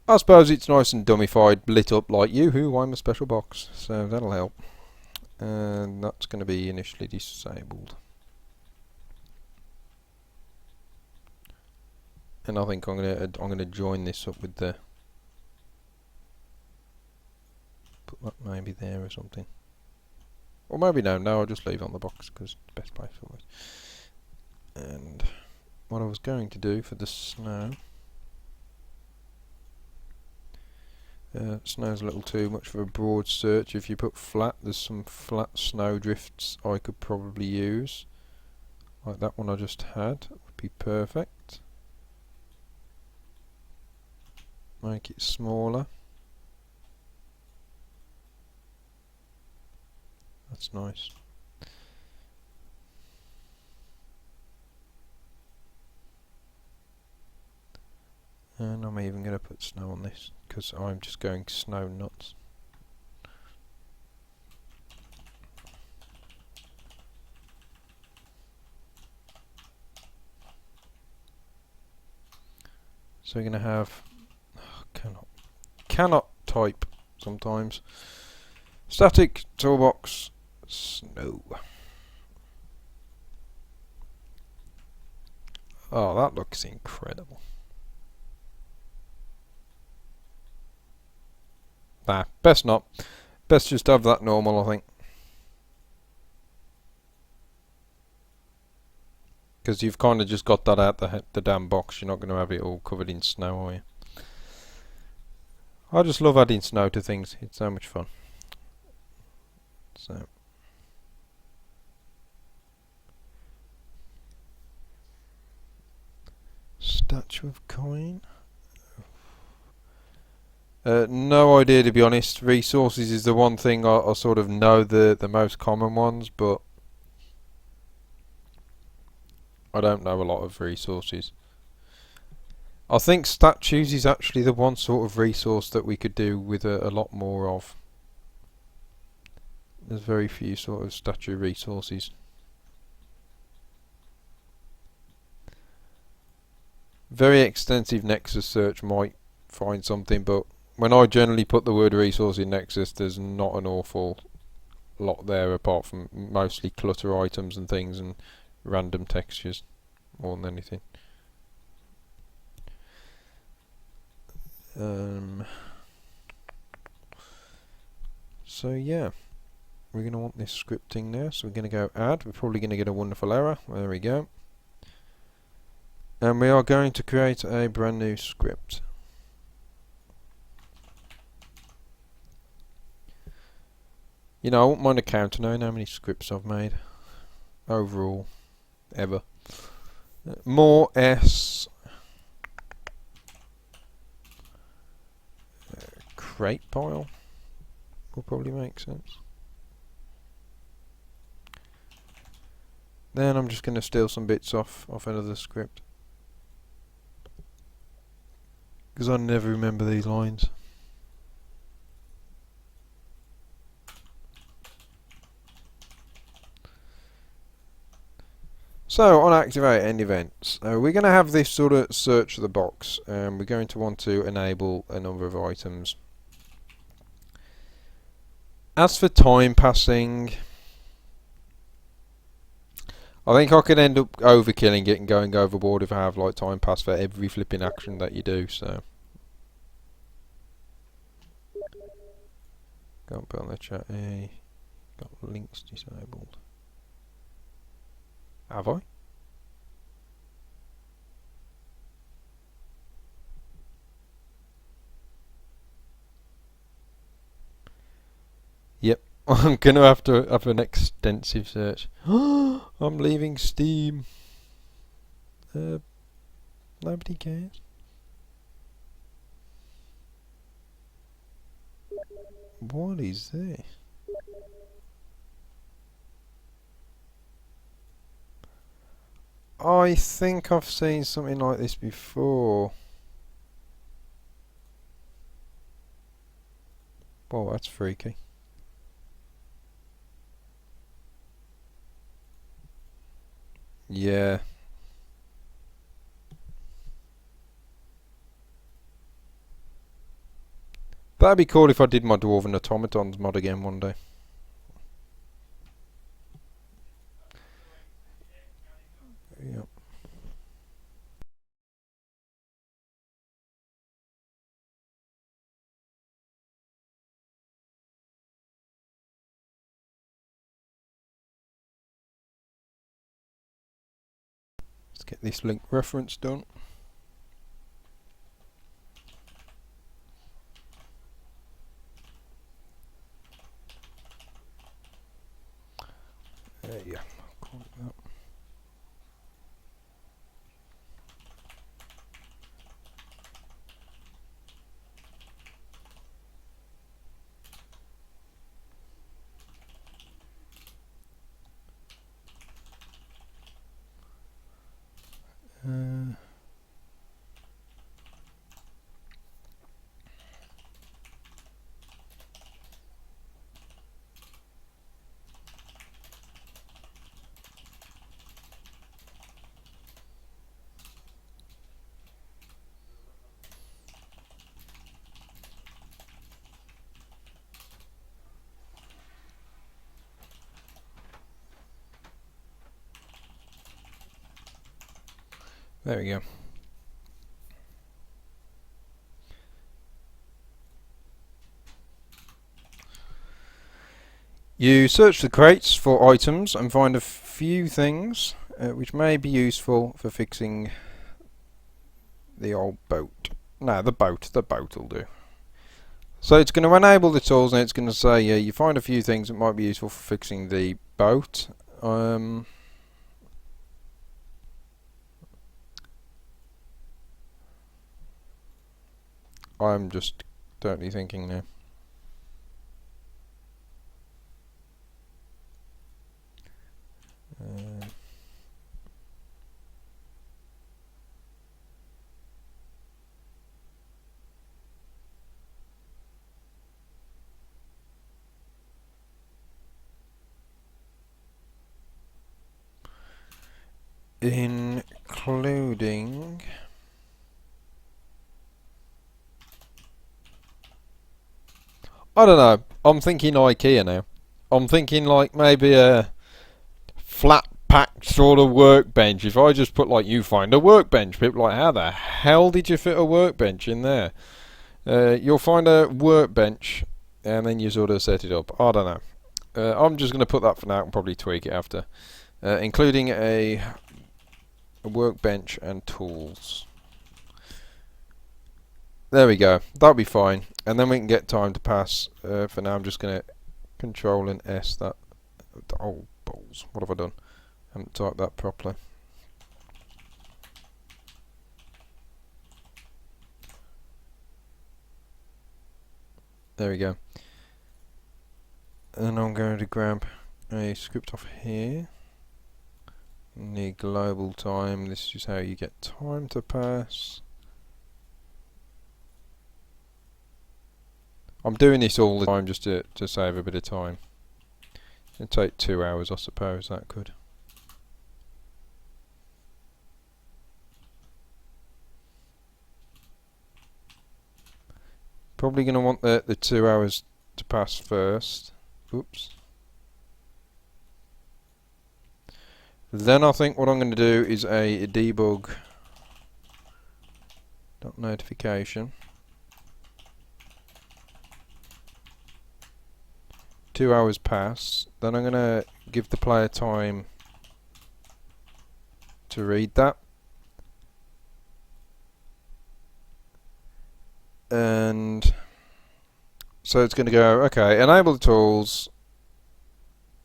A: I suppose it's nice and dummified, lit up like yoo-hoo, I'm a special box, so that'll help. And that's going to be initially disabled. And I think I'm gonna join this up with the, put that maybe there or something. Or maybe no, I'll just leave it on the box because it's the best place for it. And what I was going to do for the snow, snow's a little too much for a broad search. If you put flat, there's some flat snow drifts I could probably use. Like that one I just had, would be perfect. Make it smaller. That's nice. And I'm even going to put snow on this because I'm just going snow nuts. So we're going to have, cannot type sometimes. Static toolbox snow. Oh, that looks incredible. Nah, best not. Best just have that normal, I think. Because you've kind of just got that out the damn box. You're not going to have it all covered in snow, are you? I just love adding snow to things. It's so much fun. So. Statue of coin. No idea, to be honest. Resources is the one thing I sort of know the most common ones, but I don't know a lot of resources. I think statues is actually the one sort of resource that we could do with a lot more of. There's very few sort of statue resources. Very extensive Nexus search might find something, but when I generally put the word resource in Nexus, there's not an awful lot there apart from mostly clutter items and things and random textures more than anything. So yeah, we're going to want this scripting now, so we're going to go add. We're probably going to get a wonderful error. There we go. And we are going to create a brand new script. You know, I won't mind a count knowing how many scripts I've made overall, ever. More S crate pile will probably make sense. Then I'm just going to steal some bits off another script, because I never remember these lines. So on activate end events, we're going to have this sort of search the box, and we're going to want to enable a number of items. As for time passing, I think I could end up overkilling it and going overboard if I have like time pass for every flipping action that you do, so. Can't put on the chat, got links disabled. Have I? Yep, I'm gonna have to have an extensive search. I'm leaving Steam. Nobody cares. What is this? I think I've seen something like this before. Whoa, that's freaky. Yeah. That'd be cool if I did my Dwarven Automatons mod again one day. Yep. Let's get this link reference done. Yeah. There we go. You search the crates for items and find a few things. which may be useful for fixing the old boat. No, the boat will do. So it's going to enable the tools, and it's going to say you find a few things that might be useful for fixing the boat. I'm just totally thinking now. Including I don't know. I'm thinking IKEA now. I'm thinking like maybe a flat pack sort of workbench. If I just put like you find a workbench, people are like, how the hell did you fit a workbench in there? You'll find a workbench and then you sort of set it up. I don't know. I'm just going to put that for now and probably tweak it after. Including a workbench and tools. There we go. That'll be fine. And then we can get time to pass. For now, I'm just going to Control and S that. Oh, balls. What have I done? I haven't typed that properly. There we go. And I'm going to grab a script off here. Need global time. This is how you get time to pass. I'm doing this all the time just to save a bit of time. It'll take 2 hours, I suppose. That could. Probably going to want the 2 hours to pass first. Oops. Then I think what I'm going to do is a debug notification. 2 hours pass. Then I'm going to give the player time to read that. And so it's going to go, okay, enable the tools,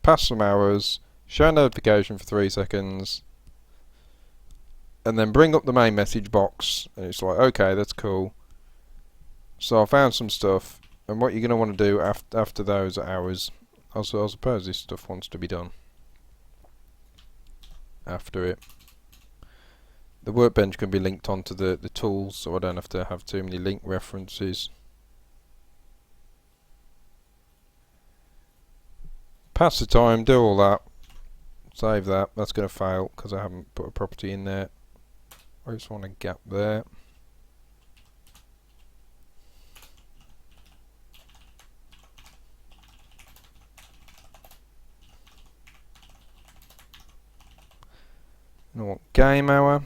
A: pass some hours, show notification for 3 seconds, and then bring up the main message box. And it's like, okay, that's cool. So I found some stuff. And what you're going to want to do after those hours, I suppose this stuff wants to be done after it. The workbench can be linked onto the tools, so I don't have to have too many link references. Pass the time, do all that, save that. That's going to fail because I haven't put a property in there. I just want a gap there. I want game hour.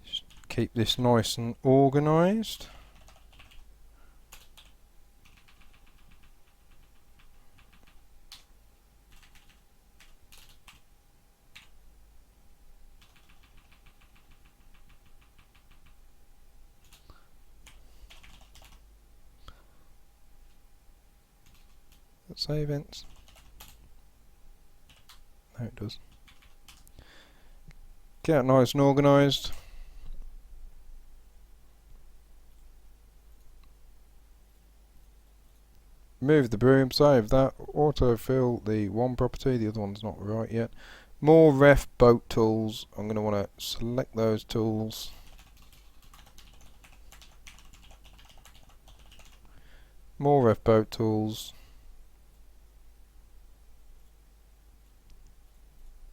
A: Just keep this nice and organised. Say events. No, it does. Get nice and organised. Move the broom, save that. Autofill the one property, the other one's not right yet. More ref boat tools. I'm going to want to select those tools. More ref boat tools.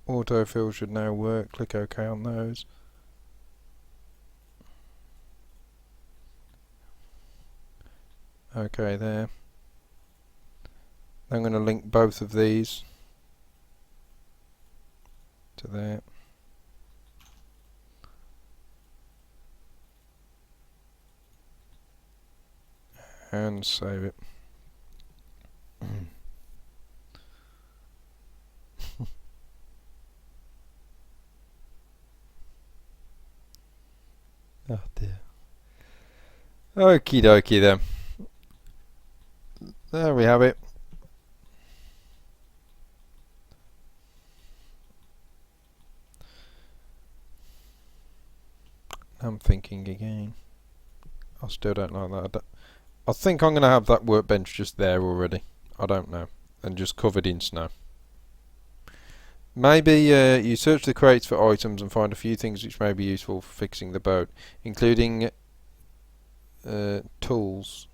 A: Autofill should now work. Click OK on those. OK there. I'm going to link both of these to there. And save it. Oh dear. Okie dokie then. There we have it. I'm thinking again. I still don't like that. I think I'm going to have that workbench just there already. I don't know. And just covered in snow. Maybe you search the crates for items and find a few things which may be useful for fixing the boat, including tools.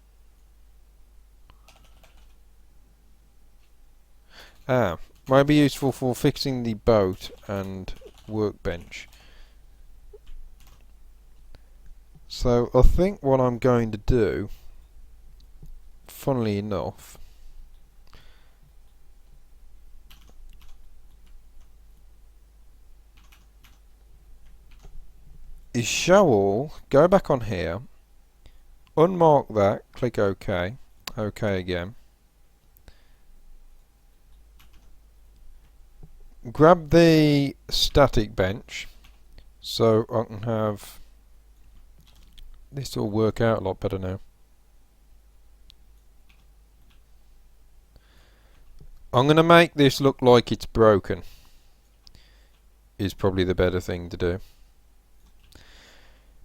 A: Might be useful for fixing the boat and workbench. So I think what I'm going to do, funnily enough, is show all, go back on here, unmark that, click OK, OK again. Grab the static bench so I can have this will work out a lot better now. I'm going to make this look like it's broken is probably the better thing to do.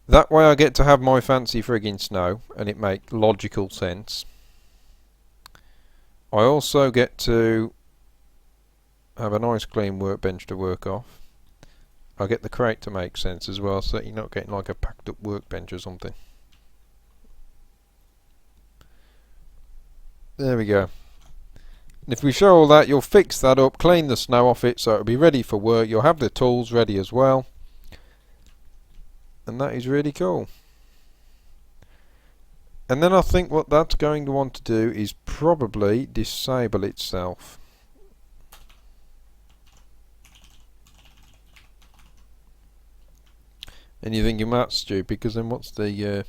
A: That way I get to have my fancy friggin' snow and it makes logical sense. I also get to have a nice clean workbench to work off. I get the crate to make sense as well, so that you're not getting like a packed up workbench or something. There we go. And if we show all that, you'll fix that up, clean the snow off it so it'll be ready for work. You'll have the tools ready as well. And that is really cool. And then I think what that's going to want to do is probably disable itself. And you're thinking, well, that's stupid, because then what's the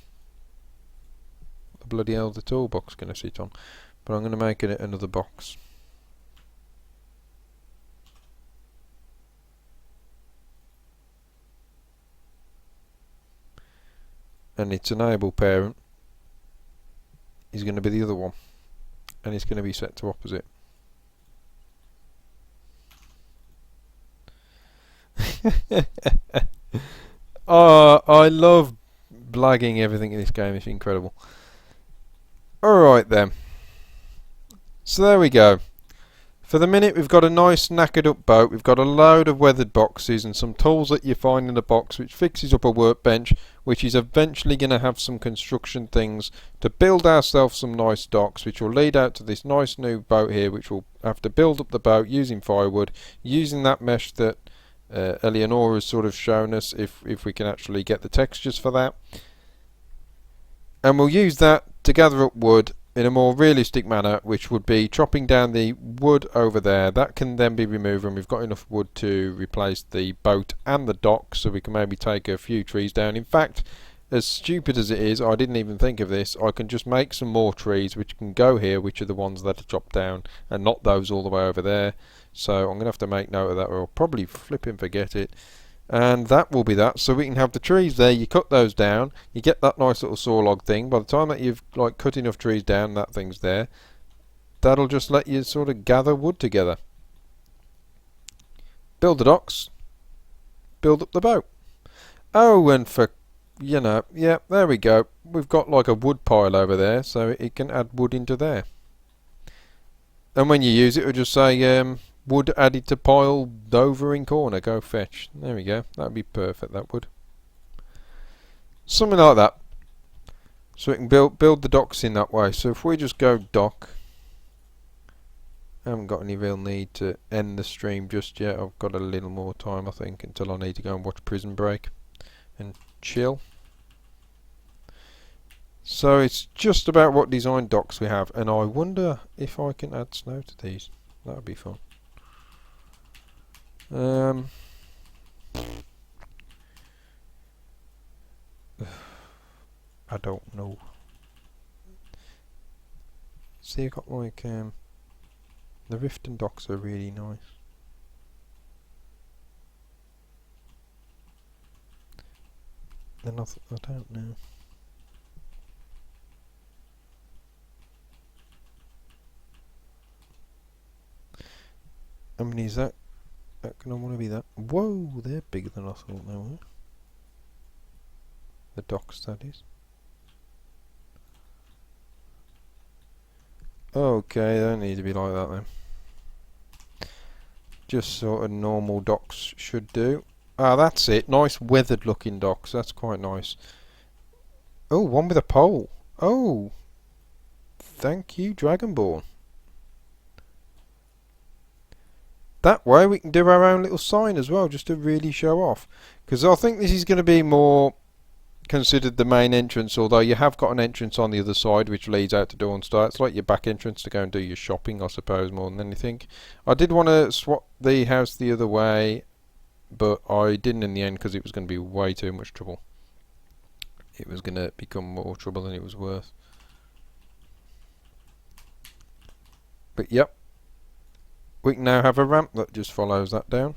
A: bloody hell the toolbox going to sit on? But I'm going to make it another box. And its enable parent is going to be the other one. And it's going to be set to opposite. Oh, I love blagging everything in this game. It's incredible. Alright then. So there we go. For the minute we've got a nice knackered up boat. We've got a load of weathered boxes and some tools that you find in the box which fixes up a workbench, which is eventually going to have some construction things to build ourselves some nice docks, which will lead out to this nice new boat here, which will have to build up the boat using firewood, using that mesh that Elianora has sort of shown us, if we can actually get the textures for that. And we'll use that to gather up wood in a more realistic manner, which would be chopping down the wood over there. That can then be removed, and we've got enough wood to replace the boat and the dock, so we can maybe take a few trees down. In fact, as stupid as it is, I didn't even think of this, I can just make some more trees which can go here, which are the ones that are chopped down, and not those all the way over there. So I'm going to have to make note of that, or I'll probably flip and forget it. And that will be that. So we can have the trees there, you cut those down, you get that nice little saw log thing. By the time that you've like cut enough trees down, that thing's there, that'll just let you sort of gather wood together. Build the docks, build up the boat. Oh, and for, you know, yeah, there we go. We've got like a wood pile over there, so it can add wood into there. And when you use it, it'll just say wood added to pile over in corner, go fetch. There we go, that'd be perfect, that would. Something like that. So we can build the docks in that way. So if we just go dock, I haven't got any real need to end the stream just yet. I've got a little more time, I think, until I need to go and watch Prison Break and chill. So it's just about what design docks we have, and I wonder if I can add snow to these. That would be fun. I don't know. See, I got like the Riften docks are really nice. Then I don't know. How many is that? That can I want to be that? Whoa, they're bigger than I thought they were. The docks, that is. Okay, they don't need to be like that then. Just sort of normal docks should do. Ah, that's it. Nice weathered looking docks. That's quite nice. Oh, one with a pole. Oh, thank you, Dragonborn. That way we can do our own little sign as well, just to really show off. Because I think this is going to be more considered the main entrance, although you have got an entrance on the other side which leads out to Dawnstar. It's like your back entrance to go and do your shopping, I suppose, more than anything. I did want to swap the house the other way, but I didn't in the end because it was going to be way too much trouble. It was going to become more trouble than it was worth. But yep, we can now have a ramp that just follows that down.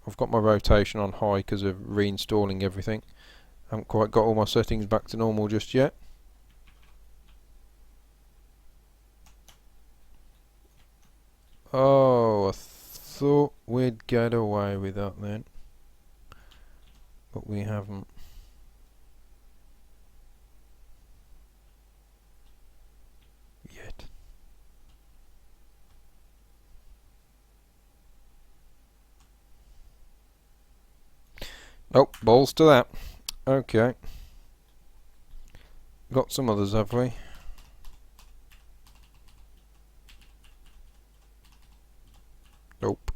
A: I've got my rotation on high because of reinstalling everything. Haven't quite got all my settings back to normal just yet. Oh, I thought we'd get away with that then, but we haven't. Yet. Nope, balls to that. Okay. Got some others, have we? Nope.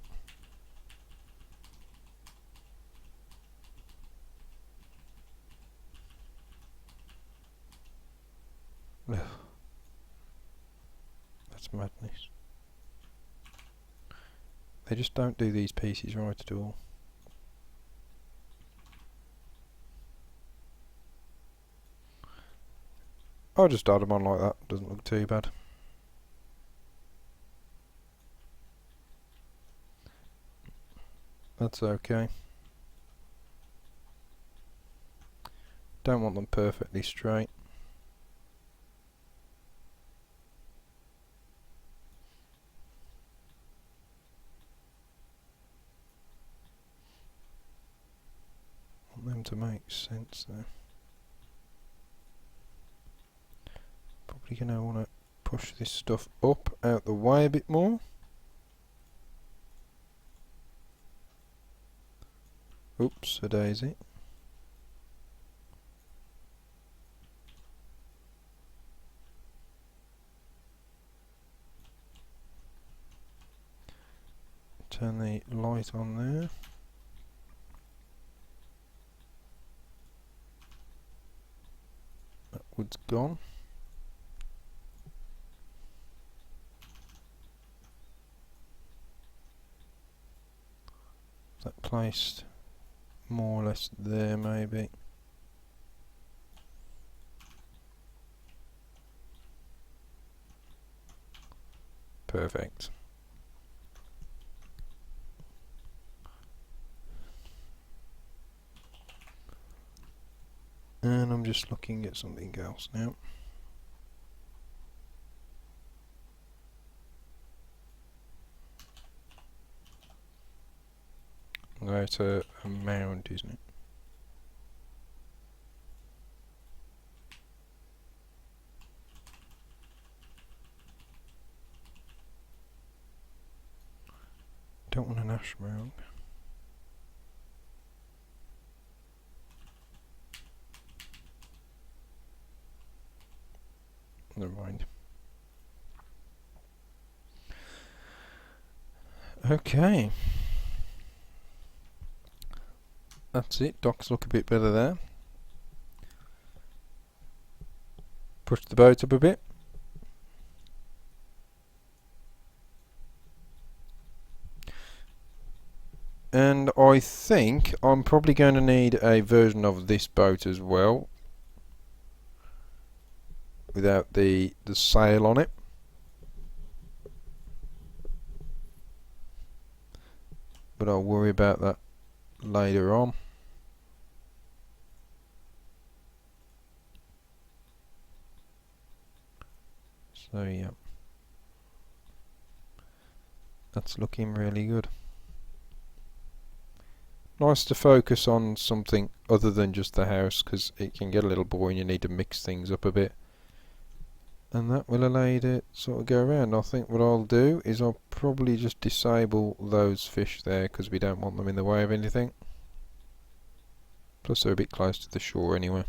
A: That's madness. They just don't do these pieces right at all. I'll just add them on like that, doesn't look too bad. That's okay. Don't want them perfectly straight. Want them to make sense there. Probably gonna want to push this stuff up out the way a bit more. Oops, a daisy. Turn the light on there. That wood's gone. Is that placed more or less there maybe? Perfect. And I'm just looking at something else now. That's a mound, isn't it? Don't want an ash mound. Never mind. Okay. That's it. Docks look a bit better there. Push the boat up a bit. And I think I'm probably going to need a version of this boat as well, without the sail on it. But I'll worry about that later on. So yeah, that's looking really good. Nice to focus on something other than just the house, because it can get a little boring. You need to mix things up a bit, and that will allow you to sort of go around. I think what I'll do is I'll probably just disable those fish there, because we don't want them in the way of anything. Plus they're a bit close to the shore anyway.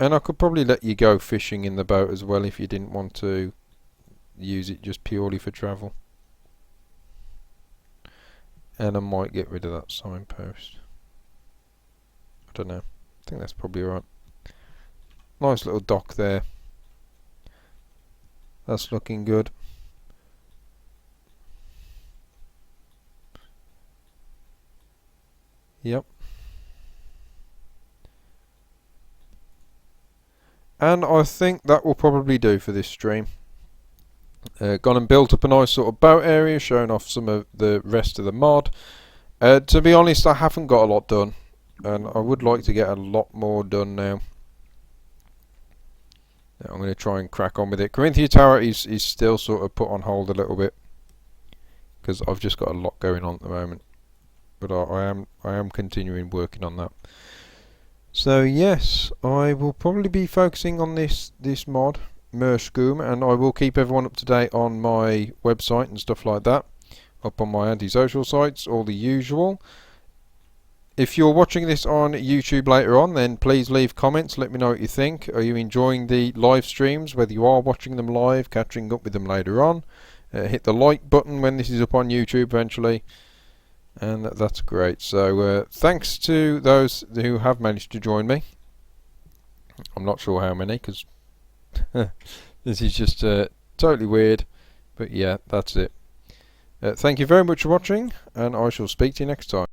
A: And I could probably let you go fishing in the boat as well if you didn't want to use it just purely for travel. And I might get rid of that signpost. I don't know. I think that's probably right. Nice little dock there. That's looking good. Yep. And I think that will probably do for this stream. Gone and built up a nice sort of boat area, showing off some of the rest of the mod. To be honest, I haven't got a lot done, and I would like to get a lot more done now. I'm going to try and crack on with it. Corinthia Tower is still sort of put on hold a little bit, because I've just got a lot going on at the moment. But I am continuing working on that. So yes, I will probably be focusing on this mod, Morskom, and I will keep everyone up to date on my website and stuff like that, up on my antisocial sites, all the usual. If you're watching this on YouTube later on, then please leave comments, let me know what you think. Are you enjoying the live streams, whether you are watching them live, catching up with them later on? Hit the like button when this is up on YouTube eventually, and that's great. So thanks to those who have managed to join me. I'm not sure how many, because this is just totally weird, but yeah, that's it. Thank you very much for watching, and I shall speak to you next time.